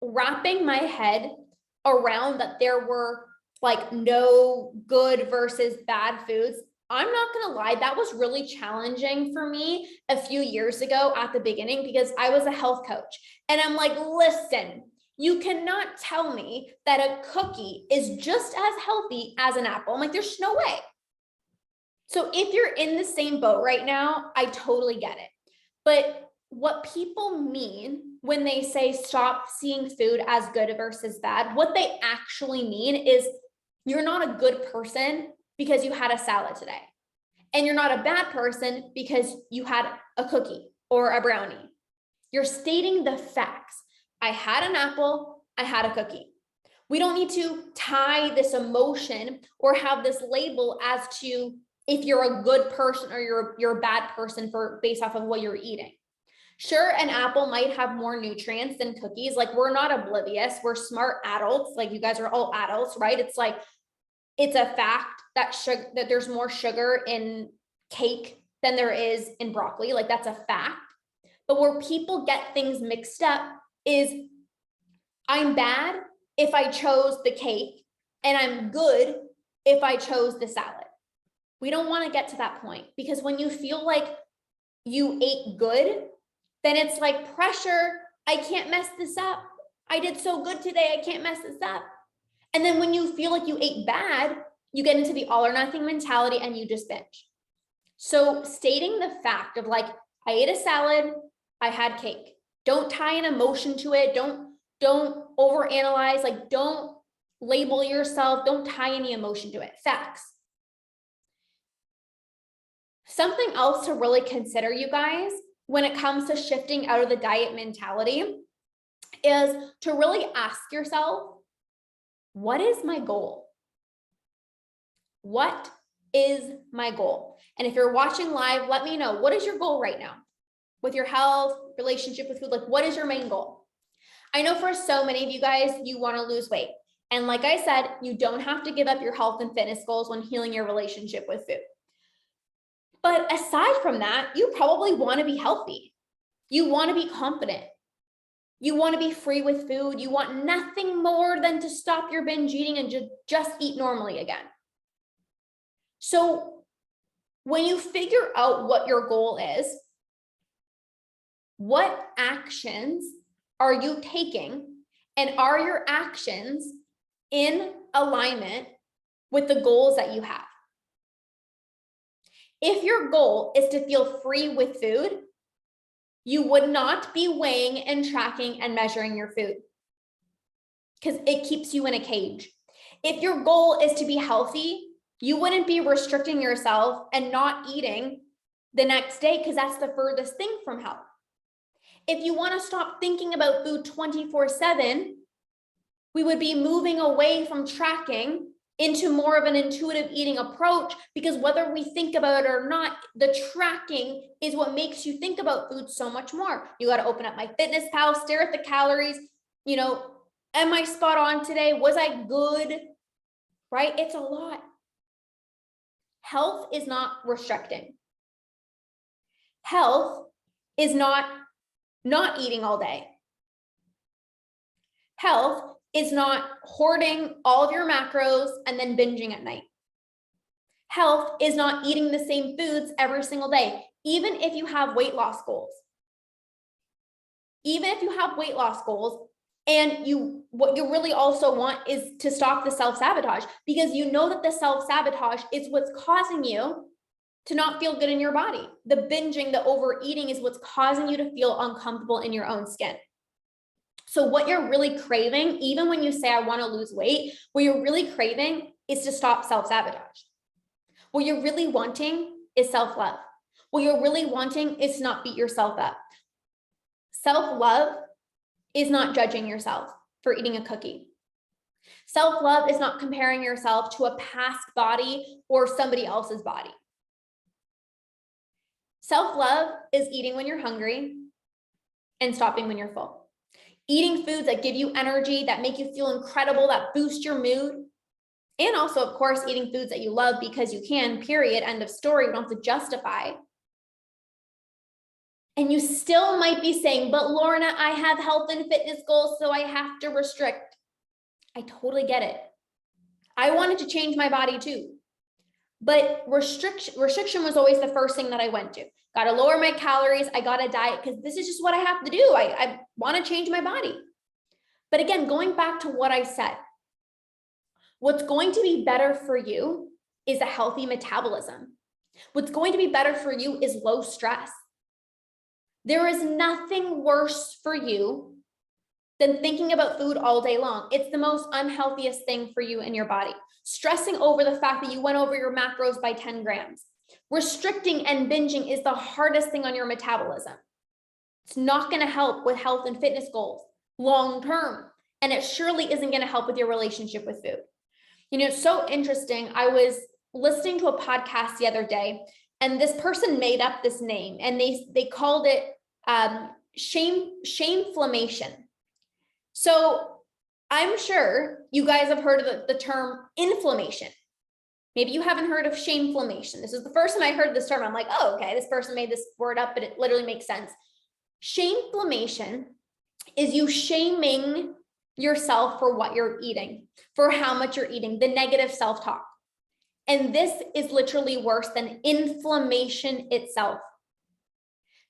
wrapping my head around that there were like no good versus bad foods, I'm not going to lie, that was really challenging for me a few years ago at the beginning, because I was a health coach and I'm like, listen, you cannot tell me that a cookie is just as healthy as an apple. I'm like, there's no way. So if you're in the same boat right now, I totally get it. But what people mean when they say stop seeing food as good versus bad, what they actually mean is you're not a good person because you had a salad today. And you're not a bad person because you had a cookie or a brownie. You're stating the facts. I had an apple, I had a cookie. We don't need to tie this emotion or have this label as to if you're a good person or you're a bad person based off of what you're eating. Sure, an apple might have more nutrients than cookies. Like, we're not oblivious. We're smart adults. Like, you guys are all adults, right? It's like, it's a fact that there's more sugar in cake than there is in broccoli. Like, that's a fact. But where people get things mixed up is, I'm bad if I chose the cake and I'm good if I chose the salad. We don't want to get to that point, because when you feel like you ate good, then it's like pressure. I can't mess this up. I did so good today. I can't mess this up. And then when you feel like you ate bad, you get into the all or nothing mentality and you just binge. So stating the fact of like, I ate a salad, I had cake. Don't tie an emotion to it. Don't overanalyze. Like, don't label yourself. Don't tie any emotion to it. Facts. Something else to really consider, you guys, when it comes to shifting out of the diet mentality, is to really ask yourself, what is my goal? What is my goal? And if you're watching live, let me know, what is your goal right now with your health, relationship with food? Like, what is your main goal? I know for so many of you guys, you want to lose weight. And like I said, you don't have to give up your health and fitness goals when healing your relationship with food. But aside from that, you probably want to be healthy. You want to be confident. You want to be free with food. You want nothing more than to stop your binge eating and just eat normally again. So when you figure out what your goal is, what actions are you taking, and are your actions in alignment with the goals that you have? If your goal is to feel free with food, you would not be weighing and tracking and measuring your food, because it keeps you in a cage. If your goal is to be healthy, you wouldn't be restricting yourself and not eating the next day, because that's the furthest thing from health. If you want to stop thinking about food 24/7, we would be moving away from tracking into more of an intuitive eating approach, because whether we think about it or not, the tracking is what makes you think about food so much more. You got to open up MyFitnessPal, stare at the calories, am I spot on today? Was I good? Right? It's a lot. Health is not restricting. Health is not eating all day. Health is not hoarding all of your macros and then binging at night. Health is not eating the same foods every single day, even if you have weight loss goals. Even if you have weight loss goals, and what you really also want is to stop the self-sabotage, because you know that the self-sabotage is what's causing you to not feel good in your body. The binging, the overeating is what's causing you to feel uncomfortable in your own skin. So what you're really craving, even when you say, I want to lose weight, what you're really craving is to stop self-sabotage. What you're really wanting is self-love. What you're really wanting is to not beat yourself up. Self-love is not judging yourself for eating a cookie. Self-love is not comparing yourself to a past body or somebody else's body. Self-love is eating when you're hungry and stopping when you're full. Eating foods that give you energy, that make you feel incredible, that boost your mood. And also, of course, eating foods that you love because you can, period, end of story. You don't have to justify. And you still might be saying, but Lorna, I have health and fitness goals, so I have to restrict. I totally get it. I wanted to change my body too. But restriction was always the first thing that I went to. Got to lower my calories. I got to diet because this is just what I have to do. I want to change my body. But again, going back to what I said, what's going to be better for you is a healthy metabolism. What's going to be better for you is low stress. There is nothing worse for you than thinking about food all day long. It's the most unhealthiest thing for you in your body. Stressing over the fact that you went over your macros by 10 grams. Restricting and binging is the hardest thing on your metabolism. It's not going to help with health and fitness goals long term. And it surely isn't going to help with your relationship with food. You know, it's so interesting. I was listening to a podcast the other day, and this person made up this name, and they called it shameflammation. So I'm sure you guys have heard of the term inflammation. Maybe you haven't heard of shameflammation. This is the first time I heard this term. I'm like, oh, okay, this person made this word up, but it literally makes sense. Shameflammation is you shaming yourself for what you're eating, for how much you're eating, the negative self-talk. And this is literally worse than inflammation itself.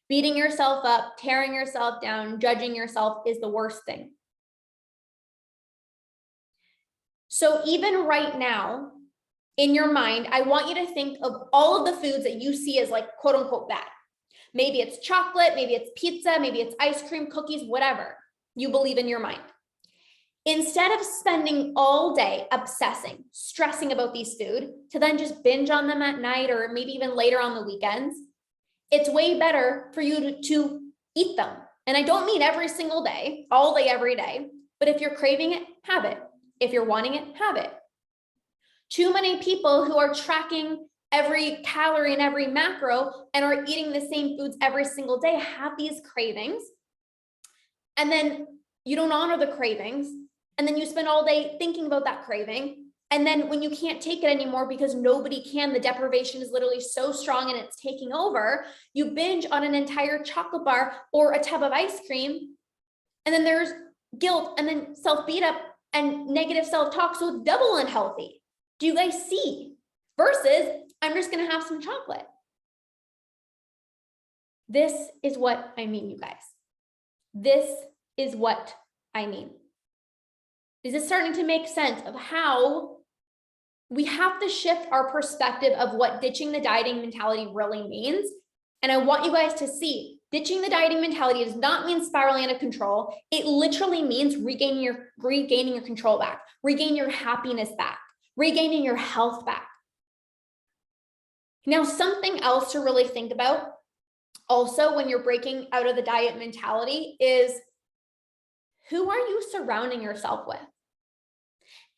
Beating yourself up, tearing yourself down, judging yourself is the worst thing. So even right now, in your mind, I want you to think of all of the foods that you see as like quote unquote bad. Maybe it's chocolate, maybe it's pizza, maybe it's ice cream, cookies, whatever you believe in your mind. Instead of spending all day obsessing, stressing about these food to then just binge on them at night or maybe even later on the weekends, it's way better for you to eat them. And I don't mean every single day, all day, every day, but if you're craving it, have it. If you're wanting it, have it. Too many people who are tracking every calorie and every macro and are eating the same foods every single day have these cravings. And then you don't honor the cravings. And then you spend all day thinking about that craving. And then when you can't take it anymore because nobody can, the deprivation is literally so strong and it's taking over, you binge on an entire chocolate bar or a tub of ice cream. And then there's guilt and then self-beat up and negative self-talk. So it's double unhealthy. Do you guys see? Versus, I'm just going to have some chocolate. This is what I mean, you guys. This is what I mean. Is it starting to make sense of how we have to shift our perspective of what ditching the dieting mentality really means? And I want you guys to see, ditching the dieting mentality does not mean spiraling out of control. It literally means regaining your control back, regaining your happiness back, regaining your health back. Now, something else to really think about also when you're breaking out of the diet mentality is, who are you surrounding yourself with?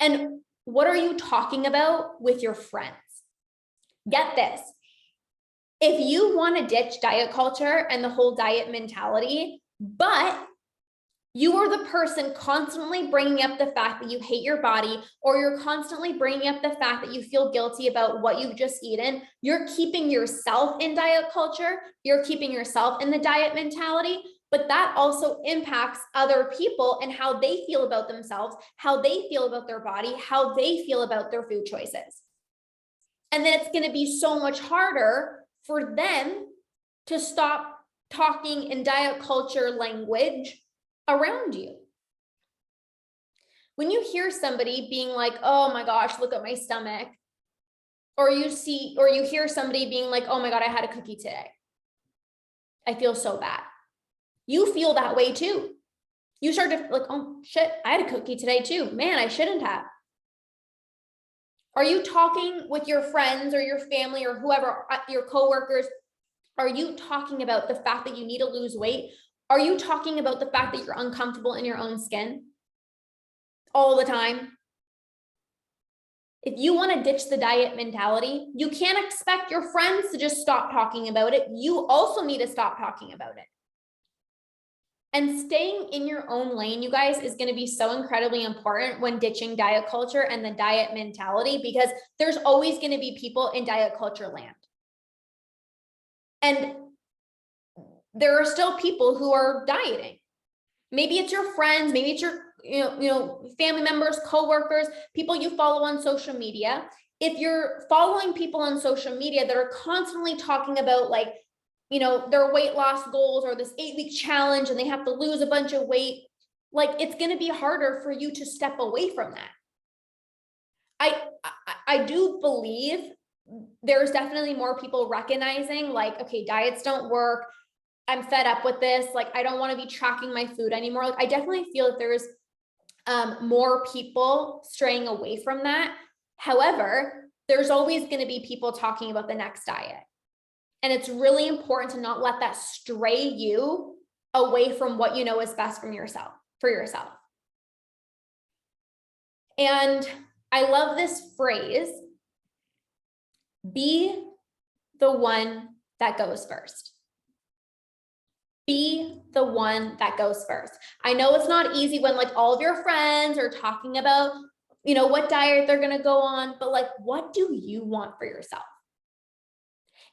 And what are you talking about with your friends? Get this. If you want to ditch diet culture and the whole diet mentality, but you are the person constantly bringing up the fact that you hate your body, or you're constantly bringing up the fact that you feel guilty about what you've just eaten, you're keeping yourself in diet culture, you're keeping yourself in the diet mentality, but that also impacts other people and how they feel about themselves, how they feel about their body, how they feel about their food choices. And then it's going to be so much harder for them to stop talking in diet culture language around you. When you hear somebody being like, oh my gosh, look at my stomach, or you hear somebody being like, oh my God, I had a cookie today, I feel so bad. You feel that way too. You start to like, oh shit, I had a cookie today too. Man, I shouldn't have. Are you talking with your friends or your family or whoever, your coworkers? Are you talking about the fact that you need to lose weight? Are you talking about the fact that you're uncomfortable in your own skin all the time? If you want to ditch the diet mentality, you can't expect your friends to just stop talking about it. You also need to stop talking about it. And staying in your own lane, you guys, is going to be so incredibly important when ditching diet culture and the diet mentality, because there's always going to be people in diet culture land. And there are still people who are dieting. Maybe it's your friends, maybe it's your family members, coworkers, people you follow on social media. If you're following people on social media that are constantly talking about like, their weight loss goals or this 8-week challenge and they have to lose a bunch of weight, like it's going to be harder for you to step away from that. I do believe there's definitely more people recognizing like, okay, diets don't work. I'm fed up with this. Like, I don't want to be tracking my food anymore. Like, I definitely feel that there's more people straying away from that. However, there's always going to be people talking about the next diet. And it's really important to not let that stray you away from what you know is best for yourself. And I love this phrase, be the one that goes first. Be the one that goes first. I know it's not easy when like all of your friends are talking about, you know, what diet they're going to go on, but like, what do you want for yourself?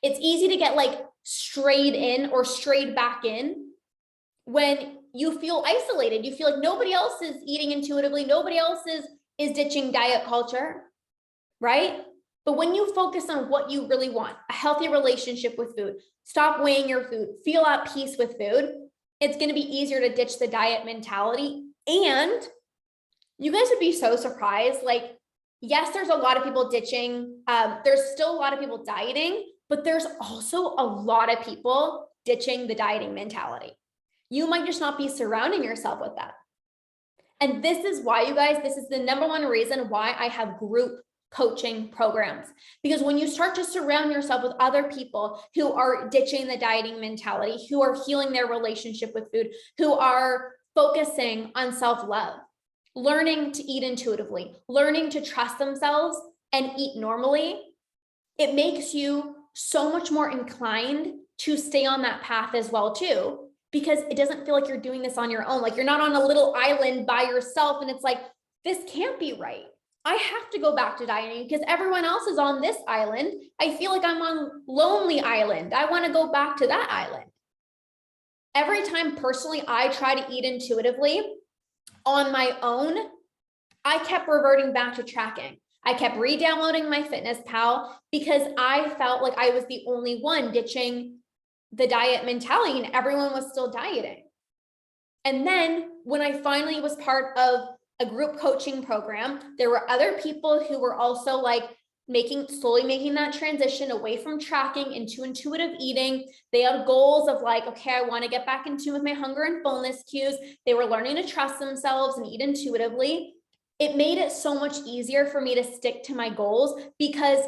It's easy to get like strayed in or strayed back in when you feel isolated. You feel like nobody else is eating intuitively. Nobody else is ditching diet culture, right? But when you focus on what you really want, a healthy relationship with food, stop weighing your food, feel at peace with food, it's going to be easier to ditch the diet mentality. And you guys would be so surprised. Like, yes, there's a lot of people ditching. There's still a lot of people dieting, but there's also a lot of people ditching the dieting mentality. You might just not be surrounding yourself with that. And this is why, you guys, this is the number one reason why I have group coaching programs. Because when you start to surround yourself with other people who are ditching the dieting mentality, who are healing their relationship with food, who are focusing on self-love, learning to eat intuitively, learning to trust themselves and eat normally, it makes you so much more inclined to stay on that path as well too, because it doesn't feel like you're doing this on your own. Like you're not on a little island by yourself and it's like, this can't be right. I have to go back to dieting because everyone else is on this island. I feel like I'm on lonely island. I want to go back to that island. Every time personally I try to eat intuitively on my own, I kept reverting back to tracking. I kept re-downloading my Fitness Pal because I felt like I was the only one ditching the diet mentality and everyone was still dieting. And then when I finally was part of a group coaching program, there were other people who were also like slowly making that transition away from tracking into intuitive eating. They had goals of like, okay, I want to get back in tune with my hunger and fullness cues. They were learning to trust themselves and eat intuitively. It made it so much easier for me to stick to my goals because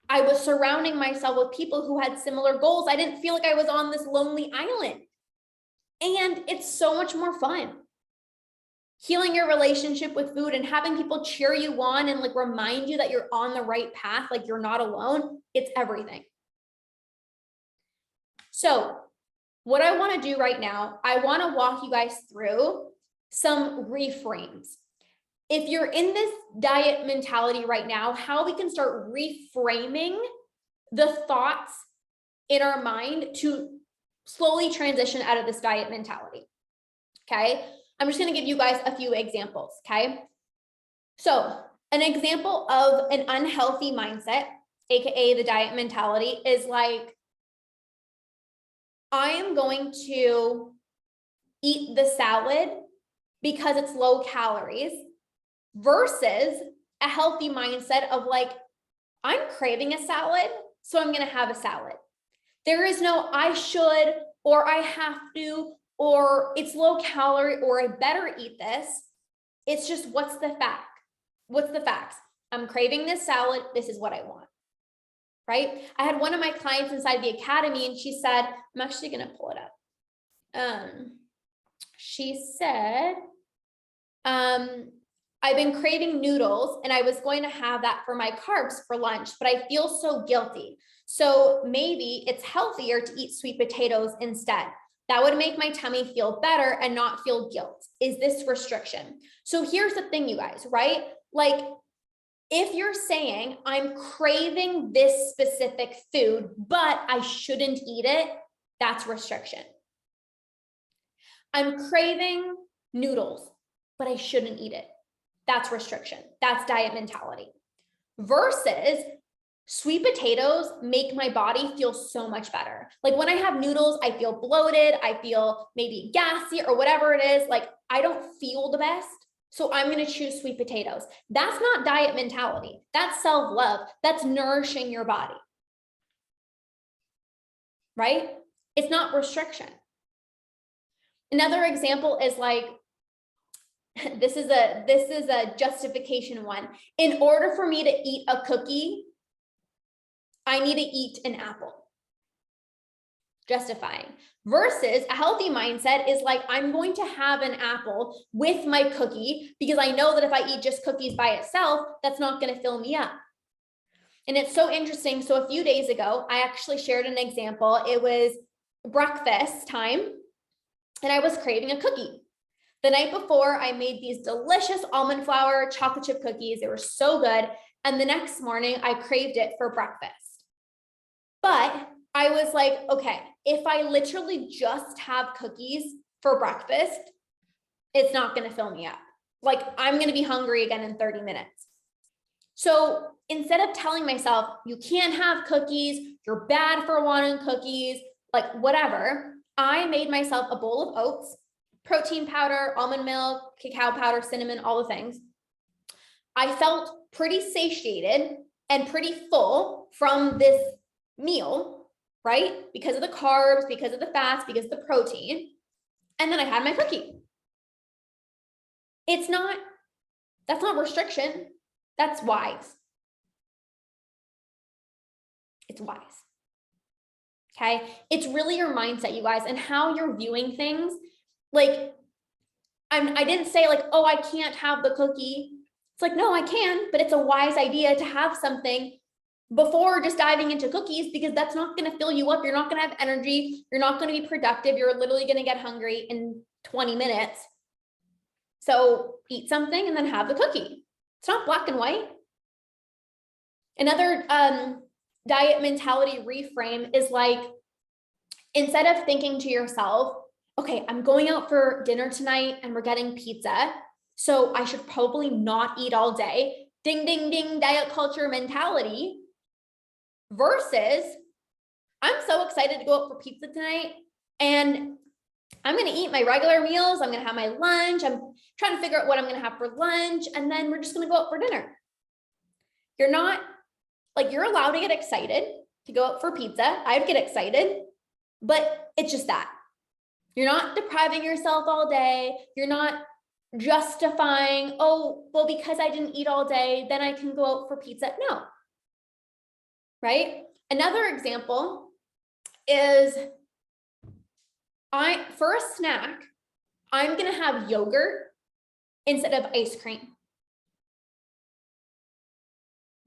I was surrounding myself with people who had similar goals. I didn't feel like I was on this lonely island. And it's so much more fun. Healing your relationship with food and having people cheer you on and like remind you that you're on the right path, like you're not alone, it's everything. So what I want to do right now, I want to walk you guys through some reframes. If you're in this diet mentality right now, how we can start reframing the thoughts in our mind to slowly transition out of this diet mentality. Okay. I'm just going to give you guys a few examples. Okay. So an example of an unhealthy mindset, AKA the diet mentality, is like, I am going to eat the salad because it's low calories, versus a healthy mindset of like, I'm craving a salad, so I'm going to have a salad. There is no I should, or I have to, or it's low calorie, or I better eat this. It's just, what's the fact? What's the facts? I'm craving this salad. This is what I want, right? I had one of my clients inside the academy and she said, I'm actually going to pull it up. She said, I've been craving noodles and I was going to have that for my carbs for lunch, but I feel so guilty. So maybe it's healthier to eat sweet potatoes instead. That would make my tummy feel better and not feel guilt. Is this restriction? So here's the thing, you guys, right? Like, if you're saying I'm craving this specific food, but I shouldn't eat it, that's restriction. I'm craving noodles, but I shouldn't eat it. That's restriction. That's diet mentality. Versus sweet potatoes make my body feel so much better. Like when I have noodles, I feel bloated. I feel maybe gassy or whatever it is. Like I don't feel the best. So I'm going to choose sweet potatoes. That's not diet mentality. That's self-love. That's nourishing your body. Right? It's not restriction. Another example is like, this is a justification one. In order for me to eat a cookie, I need to eat an apple. justifying. Versus a healthy mindset is like, I'm going to have an apple with my cookie because I know that if I eat just cookies by itself, that's not going to fill me up. And it's so interesting. So a few days ago, I actually shared an example. It was breakfast time and I was craving a cookie. The night before, I made these delicious almond flour chocolate chip cookies. They were so good. And the next morning, I craved it for breakfast. But I was like, okay, if I literally just have cookies for breakfast, it's not going to fill me up. Like, I'm going to be hungry again in 30 minutes. So instead of telling myself, you can't have cookies, you're bad for wanting cookies, like whatever, I made myself a bowl of oats, protein powder, almond milk, cacao powder, cinnamon, all the things. I felt pretty satiated and pretty full from this meal, right? Because of the carbs, because of the fats, because of the protein. And then I had my cookie. That's not restriction. That's wise. It's wise. Okay. It's really your mindset, you guys, and how you're viewing things. Like, I didn't say like, oh, I can't have the cookie. It's like, no, I can, but it's a wise idea to have something before just diving into cookies, because that's not going to fill you up. You're not going to have energy. You're not going to be productive. You're literally going to get hungry in 20 minutes. So eat something and then have the cookie. It's not black and white. Another diet mentality reframe is like, instead of thinking to yourself, okay, I'm going out for dinner tonight and we're getting pizza, so I should probably not eat all day. Ding, ding, ding, diet culture mentality. Versus, I'm so excited to go out for pizza tonight and I'm going to eat my regular meals. I'm going to have my lunch. I'm trying to figure out what I'm going to have for lunch. And then we're just going to go out for dinner. You're not like, you're allowed to get excited to go out for pizza. I'd get excited, but it's just that. You're not depriving yourself all day. You're not justifying, oh, well, because I didn't eat all day, then I can go out for pizza. No. Right? Another example is for a snack, I'm going to have yogurt instead of ice cream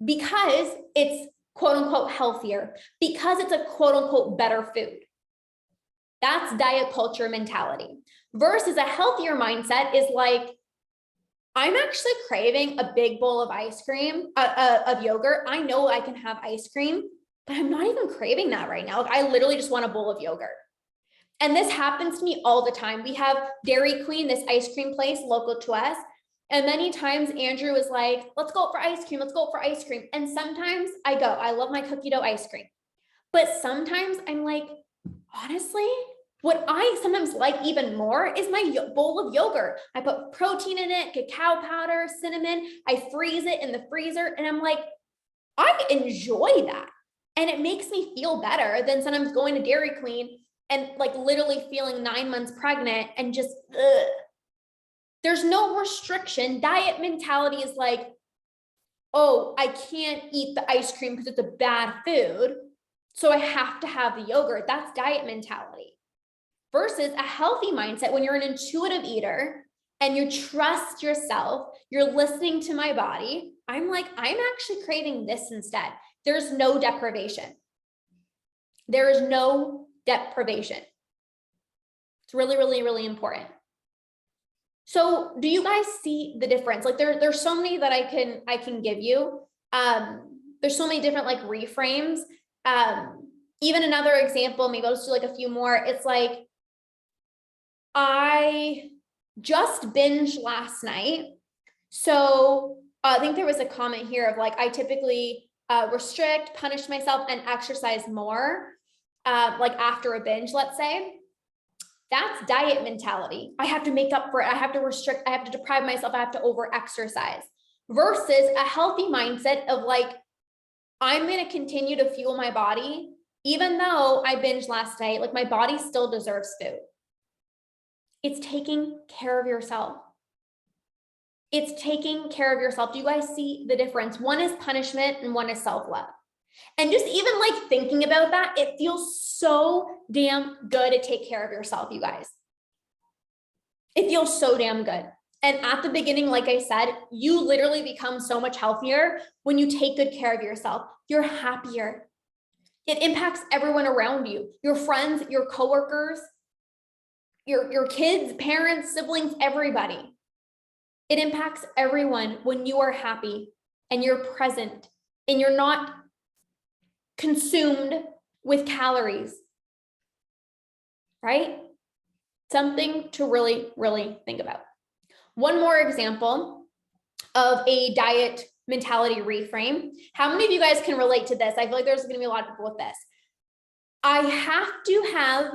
because it's quote unquote healthier, because it's a quote unquote better food. That's diet culture mentality. Versus a healthier mindset is like, I'm actually craving a big bowl of ice cream, of yogurt. I know I can have ice cream, but I'm not even craving that right now. Like, I literally just want a bowl of yogurt. And this happens to me all the time. We have Dairy Queen, this ice cream place local to us. And many times Andrew is like, let's go out for ice cream. Let's go out for ice cream. And sometimes I go, I love my cookie dough ice cream. But sometimes I'm like, honestly, what I sometimes like even more is my bowl of yogurt. I put protein in it, cacao powder, cinnamon. I freeze it in the freezer. And I'm like, I enjoy that. And it makes me feel better than sometimes going to Dairy Queen and like literally feeling 9 months pregnant and just, ugh. There's no restriction. Diet mentality is like, oh, I can't eat the ice cream because it's a bad food, so I have to have the yogurt. That's diet mentality. Versus a healthy mindset, when you're an intuitive eater and you trust yourself, you're listening to my body. I'm like, I'm actually craving this instead. There's no deprivation. There is no deprivation. It's really, really, really important. So do you guys see the difference? Like there's so many that I can give you. There's so many different like reframes. Even another example, maybe I'll just do like a few more. It's like, I just binged last night. So I think there was a comment here of like, I typically restrict, punish myself, and exercise more, like after a binge, let's say. That's diet mentality. I have to make up for it. I have to restrict, I have to deprive myself, I have to over exercise. Versus a healthy mindset of like, I'm going to continue to fuel my body. Even though I binged last night, like my body still deserves food. It's taking care of yourself. It's taking care of yourself. Do you guys see the difference? One is punishment and one is self-love. And just even like thinking about that, it feels so damn good to take care of yourself, you guys. It feels so damn good. And at the beginning, like I said, you literally become so much healthier when you take good care of yourself. You're happier. It impacts everyone around you, your friends, your coworkers, your kids, parents, siblings, everybody. It impacts everyone when you are happy and you're present and you're not consumed with calories, right? Something to really, really think about. One more example of a diet mentality reframe. How many of you guys can relate to this? I feel like there's going to be a lot of people with this. I have to have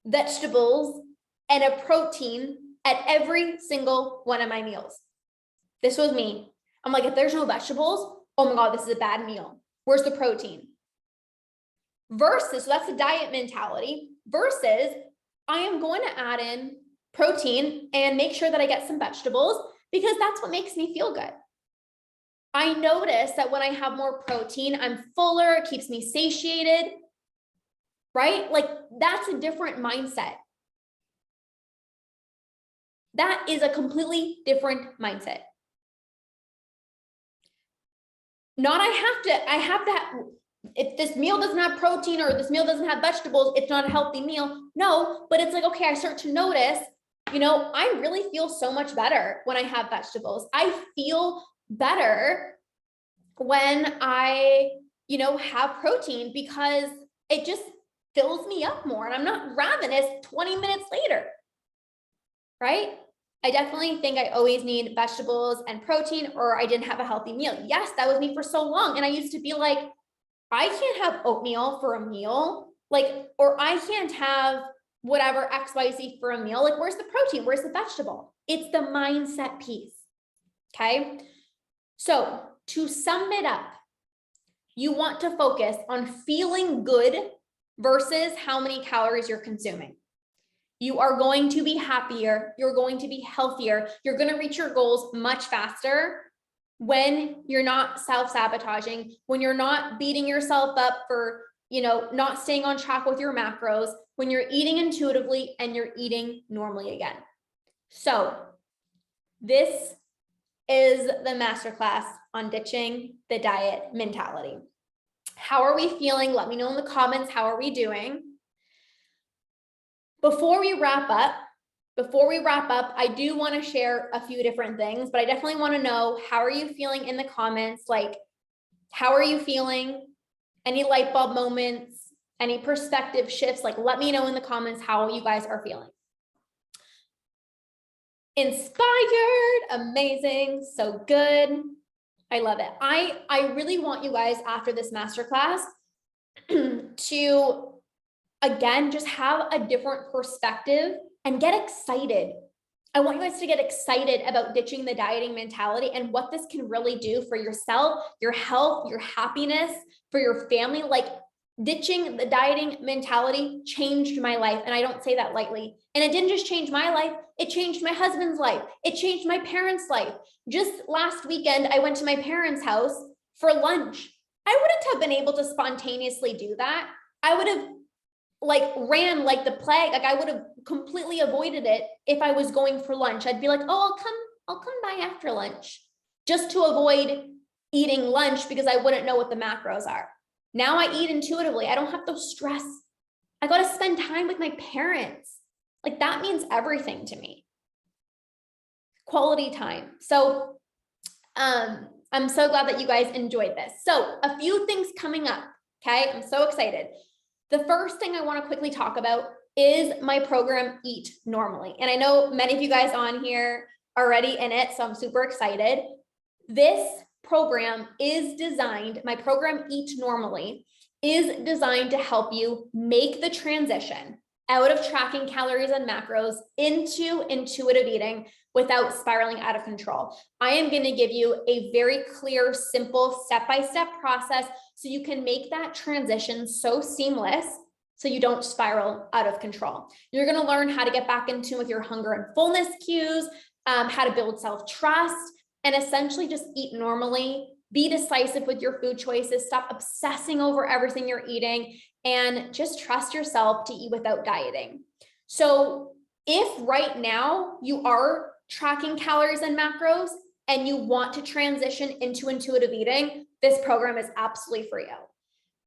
vegetables and a protein at every single one of my meals. This was me. I'm like, if there's no vegetables, oh my God, this is a bad meal. Where's the protein? Versus, so that's the diet mentality, versus I am going to add in protein and make sure that I get some vegetables because that's what makes me feel good. I notice that when I have more protein, I'm fuller, it keeps me satiated, right? Like that's a different mindset. That is a completely different mindset. Not I have to, if this meal doesn't have protein or this meal doesn't have vegetables, it's not a healthy meal. No, but it's like, okay, I start to notice, you know, I really feel so much better when I have vegetables. I feel better when I, you know, have protein because it just fills me up more and I'm not ravenous 20 minutes later, right? I definitely think I always need vegetables and protein or I didn't have a healthy meal. Yes, that was me for so long. And I used to be like, I can't have oatmeal for a meal, like, or I can't have whatever XYZ for a meal. Like, where's the protein? Where's the vegetable? It's the mindset piece. Okay. So to sum it up, you want to focus on feeling good versus how many calories you're consuming. You are going to be happier. You're going to be healthier. You're going to reach your goals much faster when you're not self-sabotaging, when you're not beating yourself up for, you know, not staying on track with your macros, when you're eating intuitively and you're eating normally again. So this is the masterclass on ditching the diet mentality. How are we feeling? Let me know in the comments. How are we doing? Before we wrap up, I do want to share a few different things, but I definitely want to know, how are you feeling in the comments? Like, how are you feeling? Any light bulb moments, any perspective shifts? Like, let me know in the comments how you guys are feeling. Inspired, amazing, so good. I love it. I really want you guys after this masterclass to, again, just have a different perspective and get excited. I want you guys to get excited about ditching the dieting mentality and what this can really do for yourself, your health, your happiness, for your family. Like, ditching the dieting mentality changed my life. And I don't say that lightly. And it didn't just change my life. It changed my husband's life. It changed my parents' life. Just last weekend, I went to my parents' house for lunch. I wouldn't have been able to spontaneously do that. I would have like ran like the plague. Like I would have completely avoided it if I was going for lunch. I'd be like, oh, I'll come by after lunch, just to avoid eating lunch because I wouldn't know what the macros are. Now I eat intuitively. I don't have to stress. I got to spend time with my parents. Like that means everything to me. Quality time. So I'm so glad that you guys enjoyed this. So a few things coming up. Okay. I'm so excited. The first thing I want to quickly talk about is my program, Eat Normally. And I know many of you guys on here are already in it, so I'm super excited. This program is designed, my program, Eat Normally, is designed to help you make the transition out of tracking calories and macros into intuitive eating without spiraling out of control. I am going to give you a very clear, simple, step-by-step process so you can make that transition so seamless so you don't spiral out of control. You're going to learn how to get back in tune with your hunger and fullness cues, how to build self-trust, and essentially just eat normally Be decisive with your food choices. Stop obsessing over everything you're eating and just trust yourself to eat without dieting. So if right now you are tracking calories and macros and you want to transition into intuitive eating, this program is absolutely for you.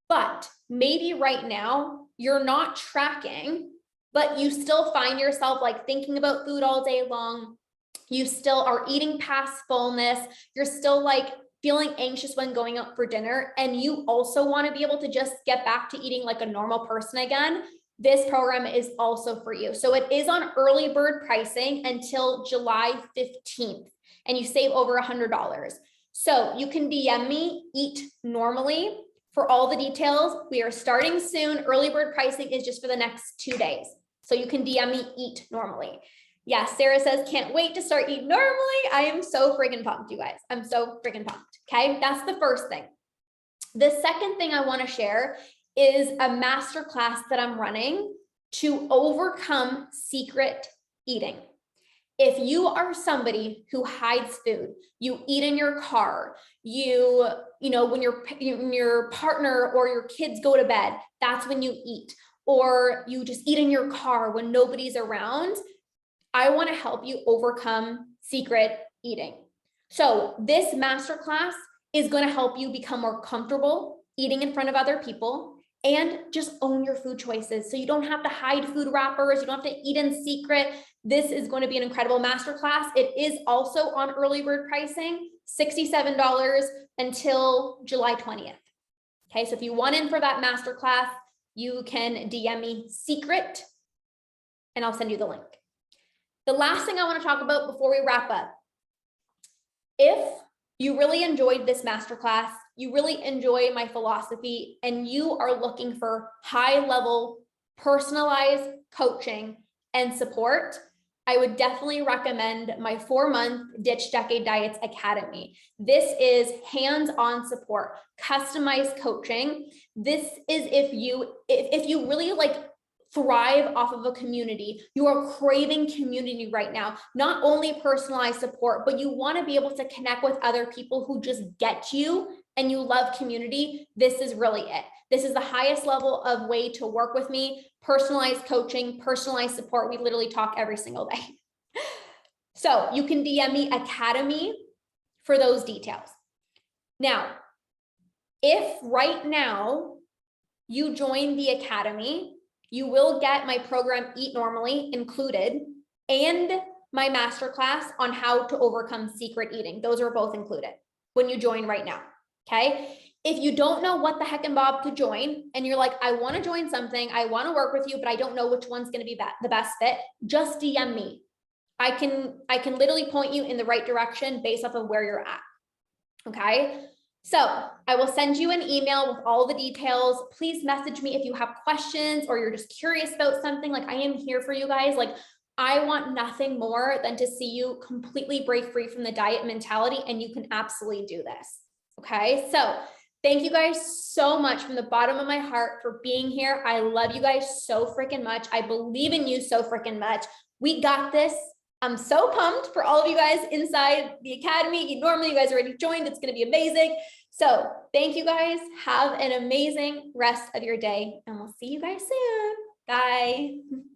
But maybe right now you're not tracking, but you still find yourself like thinking about food all day long. You still are eating past fullness. You're still like feeling anxious when going out for dinner. And you also want to be able to just get back to eating like a normal person again. This program is also for you. So it is on early bird pricing until July 15th, and you save over $100. So you can DM me, Eat Normally, for all the details. We are starting soon. Early bird pricing is just for the next 2 days. So you can DM me, Eat Normally. Yeah, Sarah says, can't wait to start Eat Normally. I am so friggin' pumped, you guys. I'm so friggin' pumped, okay? That's the first thing. The second thing I wanna share is a masterclass that I'm running to overcome secret eating. If you are somebody who hides food, you eat in your car, you know, when your partner or your kids go to bed, that's when you eat, or you just eat in your car when nobody's around, I want to help you overcome secret eating. So this masterclass is going to help you become more comfortable eating in front of other people and just own your food choices. So you don't have to hide food wrappers. You don't have to eat in secret. This is going to be an incredible masterclass. It is also on early bird pricing, $67 until July 20th. Okay, so if you want in for that masterclass, you can DM me secret and I'll send you the link. The last thing I want to talk about before we wrap up, if you really enjoyed this masterclass, you really enjoy my philosophy, and you are looking for high-level, personalized coaching and support, I would definitely recommend my 4-month Ditch Decade Diets Academy. This is hands-on support, customized coaching. This is if you really like thrive off of a community. You are craving community right now, not only personalized support, but you want to be able to connect with other people who just get you and you love community. This is really it. This is the highest level of way to work with me. Personalized coaching, personalized support. We literally talk every single day. So you can DM me Academy for those details. Now, if right now you join the Academy, you will get my program Eat Normally included and my masterclass on how to overcome secret eating. Those are both included when you join right now, okay? If you don't know what the heck and bob to join, and you're like, I wanna join something, I wanna work with you, but I don't know which one's gonna be the best fit, just DM me. I can literally point you in the right direction based off of where you're at, okay? So I will send you an email with all the details. Please message me if you have questions or you're just curious about something. Like, I am here for you guys. Like, I want nothing more than to see you completely break free from the diet mentality, and you can absolutely do this. Okay. So thank you guys so much from the bottom of my heart for being here. I love you guys so freaking much. I believe in you so freaking much. We got this. I'm so pumped for all of you guys inside the Academy. Normally you guys already joined. It's going to be amazing. So thank you guys. Have an amazing rest of your day, and we'll see you guys soon. Bye.